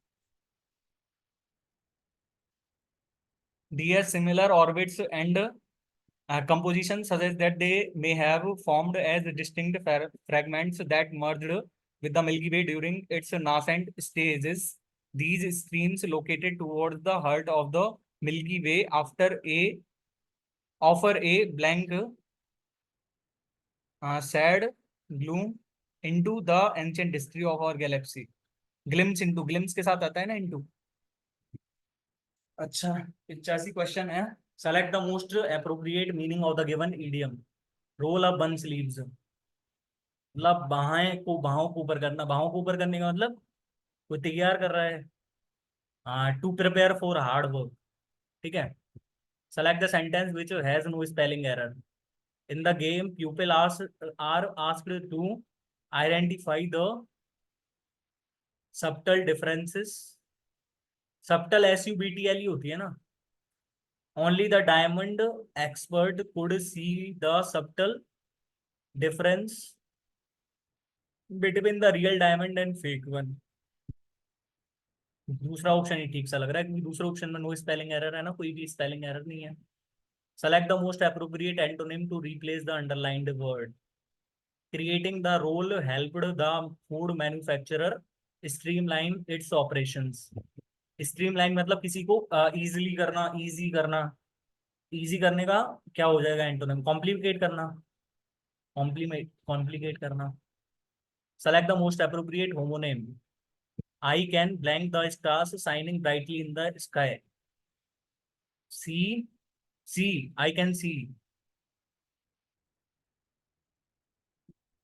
Dear similar orbits and composition suggests that they may have formed as distinct fragments that merged with the Milky Way during its nascent stages. These streams located towards the heart of the Milky Way offer a blank, sad gloom into the ancient history of our galaxy. Glimpse into, glimpse के साथ आता है ना into। अच्छा, 85 question है। Select the most appropriate meaning of the given idiom. Roll up one sleeves, मतलब बाहों को ऊपर करना। बाहों को ऊपर करने का मतलब कोई तैयार कर रहा है। हाँ, to prepare for hard work, ठीक है। Select the sentence which has no spelling error. In the game people are asked to identify the subtle differences. Subtle SUBTLE होती है ना। Only the diamond expert could see the subtle difference between the real diamond and fake one. दूसरा option ही ठीक सा लग रहा है, क्योंकि दूसरे ऑप्शन में नो स्पेलिंग एरर है ना, कोई भी स्पेलिंग एरर नहीं है। Select the most appropriate antonym to replace the underlined word. Creating the role helped the food manufacturer streamline its operations. Streamline मतलब किसी को इजीली करना, इजी करना। इजी करने का क्या हो जाएगा एंटोनिम? कॉम्प्लिकेट करना, कॉम्प्लिकेट करना। Select the most appropriate homonym. I can blank the stars shining brightly in the sky. See, I can see.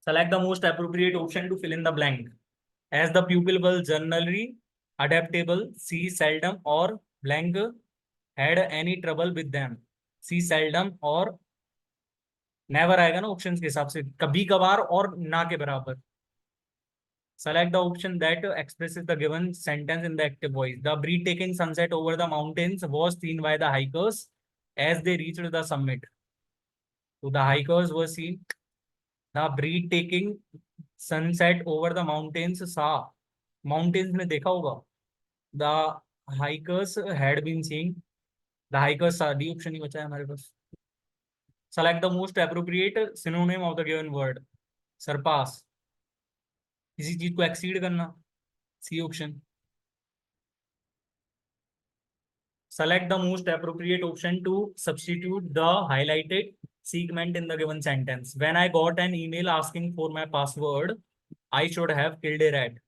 Select the most appropriate option to fill in the blank. As the pupil was generally adaptable, she seldom or blank had any trouble with them. She seldom और never आएगा ना options के हिसाब से, कभी कभार और ना के बराबर। Select the option that expresses the given sentence in the active voice. The breathtaking sunset over the mountains was seen by the hikers as they reached the summit. So the hikers were seen the breathtaking sunset over the mountains saw. Mountains में देखा होगा। The hikers had been seeing. The hikers saw. D option ही बचा है हमारे पास। Select the most appropriate synonym of the given word. Surpass. किसी चीज को exceed करना। C option. Select the most appropriate option to substitute the highlighted segment in the given sentence. When I got an email asking for my password, I should have killed a rat.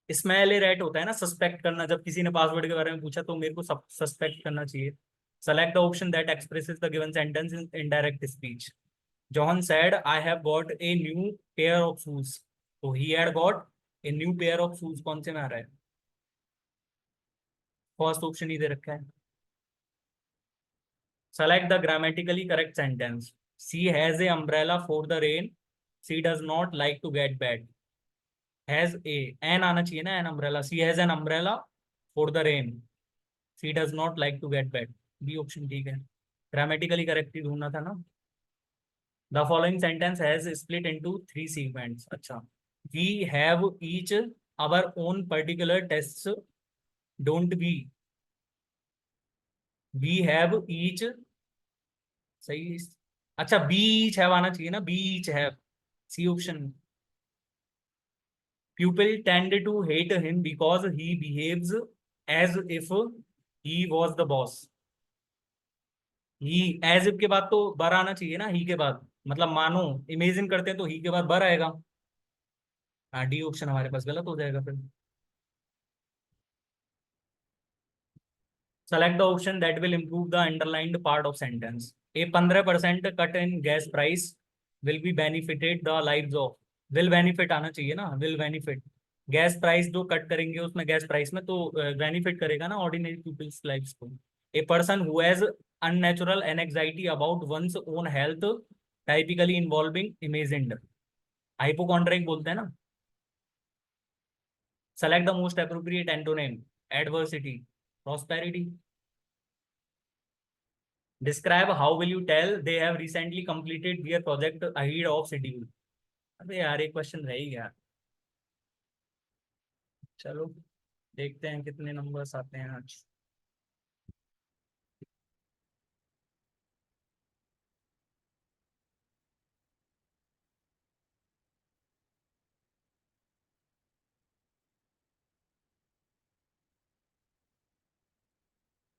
Smell A rat होता है ना, suspect करना। जब किसी ने password के बारे में पूछा तो मेरे को सस्पेक्ट करना चाहिए। Select the option that expresses the given sentence in indirect speech. John said I have got a new pair of shoes, तो he had got a new pair of shoes कौन से में आ रहा है? फर्स्ट ऑप्शन ही दे रखा है। Select the grammatically correct sentence. She has a umbrella for the rain. She does not like to get wet. Has a an आना चाहिए ना, an umbrella. She has an umbrella for the rain. She does not like to get wet. B option ठीक है। Grammatically correct ही ढूंढना था ना। The following sentence has split into 3 segments. अच्छा, we have each our own particular tests. Don't we? We have each, सही। अच्छा, बीच है आना चाहिए ना, बीच है। C option. People tend to hate him because he behaves as if he was the boss. ही, एज इफ के बाद तो बर आना चाहिए ना, ही के बाद, मतलब मानो इमेजिन करते हैं तो ही के बाद बर आएगा। हाँ, डी ऑप्शन हमारे पास गलत हो जाएगा फिर। Select the option that will improve the underlined part of sentence. A 15% cut in gas price will be benefited the lives of, will benefit आना चाहिए ना, will benefit, गैस प्राइस जो कट करेंगे उसमें गैस प्राइस में तो benefit करेगा ना ऑर्डिनरी पीपल्स लाइफ्स को। A person who has unnatural anxiety about one's own health typically involving imagined, hypochondriac बोलते हैं ना। Select the most appropriate antonym, adversity, prosperity. Describe how will you tell they have recently completed their project ahead of schedule। अबे यार एक question रह ही गया। चलो देखते हैं कितने नंबर्स आते हैं आज।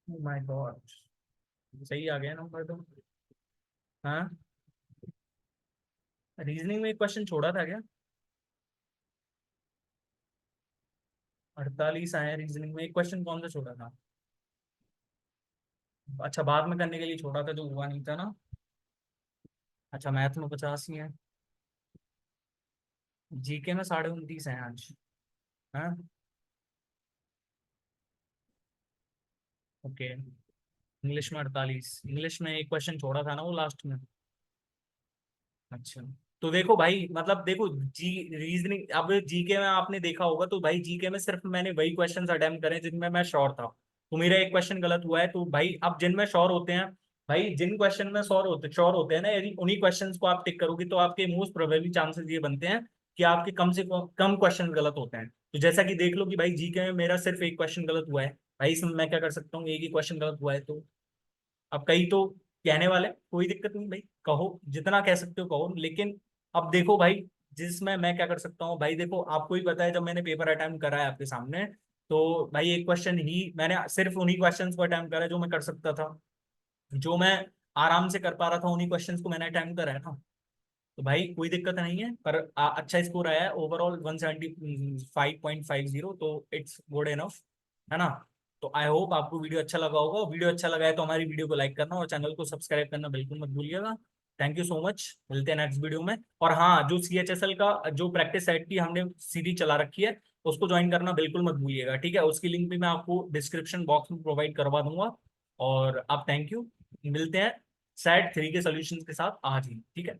माय गॉड, सही आ गया नंबर तो। हाँ, रीजनिंग में एक क्वेश्चन छोड़ा था क्या? 48 आए रीजनिंग में, एक क्वेश्चन कौन सा छोड़ा था? अच्छा, बाद में करने के लिए छोड़ा था जो हुआ नहीं था ना। अच्छा, मैथ में 50 ही है। जीके में 29.5 है आज। हाँ, ओके। इंग्लिश में 48, इंग्लिश में एक क्वेश्चन छोड़ा था ना वो लास्ट में। अच्छा, तो देखो भाई, मतलब देखो जी, रीजनिंग, अब जीके में आपने देखा होगा तो भाई जीके में सिर्फ मैंने वही क्वेश्चंस अटेम्प्ट करे जिनमें मैं श्योर था। तो मेरा एक क्वेश्चन गलत हुआ है, तो भाई अब जिनमें श्योर होते हैं, भाई जिन क्वेश्चन में श्योर होते हैं ना, यदि उन्हीं क्वेश्चंस को आप टिक करोगे तो आपके मोस्ट प्रोबेबली चांसेस ये बनते हैं कि आपके कम से कम क्वेश्चन गलत होते हैं। तो जैसा कि देख लो कि भाई जीके में मेरा सिर्फ एक क्वेश्चन गलत हुआ है। भाई इसमें मैं क्या कर सकता हूँ, एक ही क्वेश्चन गलत हुआ है तो अब कई तो कहने वाले, कोई दिक्कत नहीं भाई, कहो जितना कह सकते हो कहो, लेकिन अब देखो भाई, जिसमें मैं क्या कर सकता हूँ भाई, देखो आपको ही पता है जब मैंने पेपर अटेम्प्ट करा है आपके सामने, तो भाई एक क्वेश्चन ही मैंने सिर्फ उन्हीं क्वेश्चंस को अटेम्प्ट करा है जो मैं कर सकता था, जो मैं आराम से कर पा रहा था उन्हीं क्वेश्चंस को मैंने अटेम्प्ट करा है ना। तो भाई कोई दिक्कत नहीं है, पर अच्छा स्कोर आया है ओवरऑल 175.50, तो इट्स गुड इनफ, है ना। तो आई होप आपको वीडियो अच्छा लगा होगा, वीडियो अच्छा लगा है तो हमारी वीडियो को लाइक करना और चैनल को सब्सक्राइब करना बिल्कुल मत भूलिएगा। थैंक यू सो मच, मिलते हैं नेक्स्ट वीडियो में। और हाँ, जो CHSL का जो प्रैक्टिस सेट की हमने सीरीज चला रखी है, उसको ज्वाइन करना बिल्कुल मत भूलिएगा, ठीक है। उसकी लिंक भी मैं आपको डिस्क्रिप्शन बॉक्स में प्रोवाइड करवा दूंगा। और अब थैंक यू, मिलते हैं सेट 3 के सोल्यूशन के साथ आज ही, ठीक है।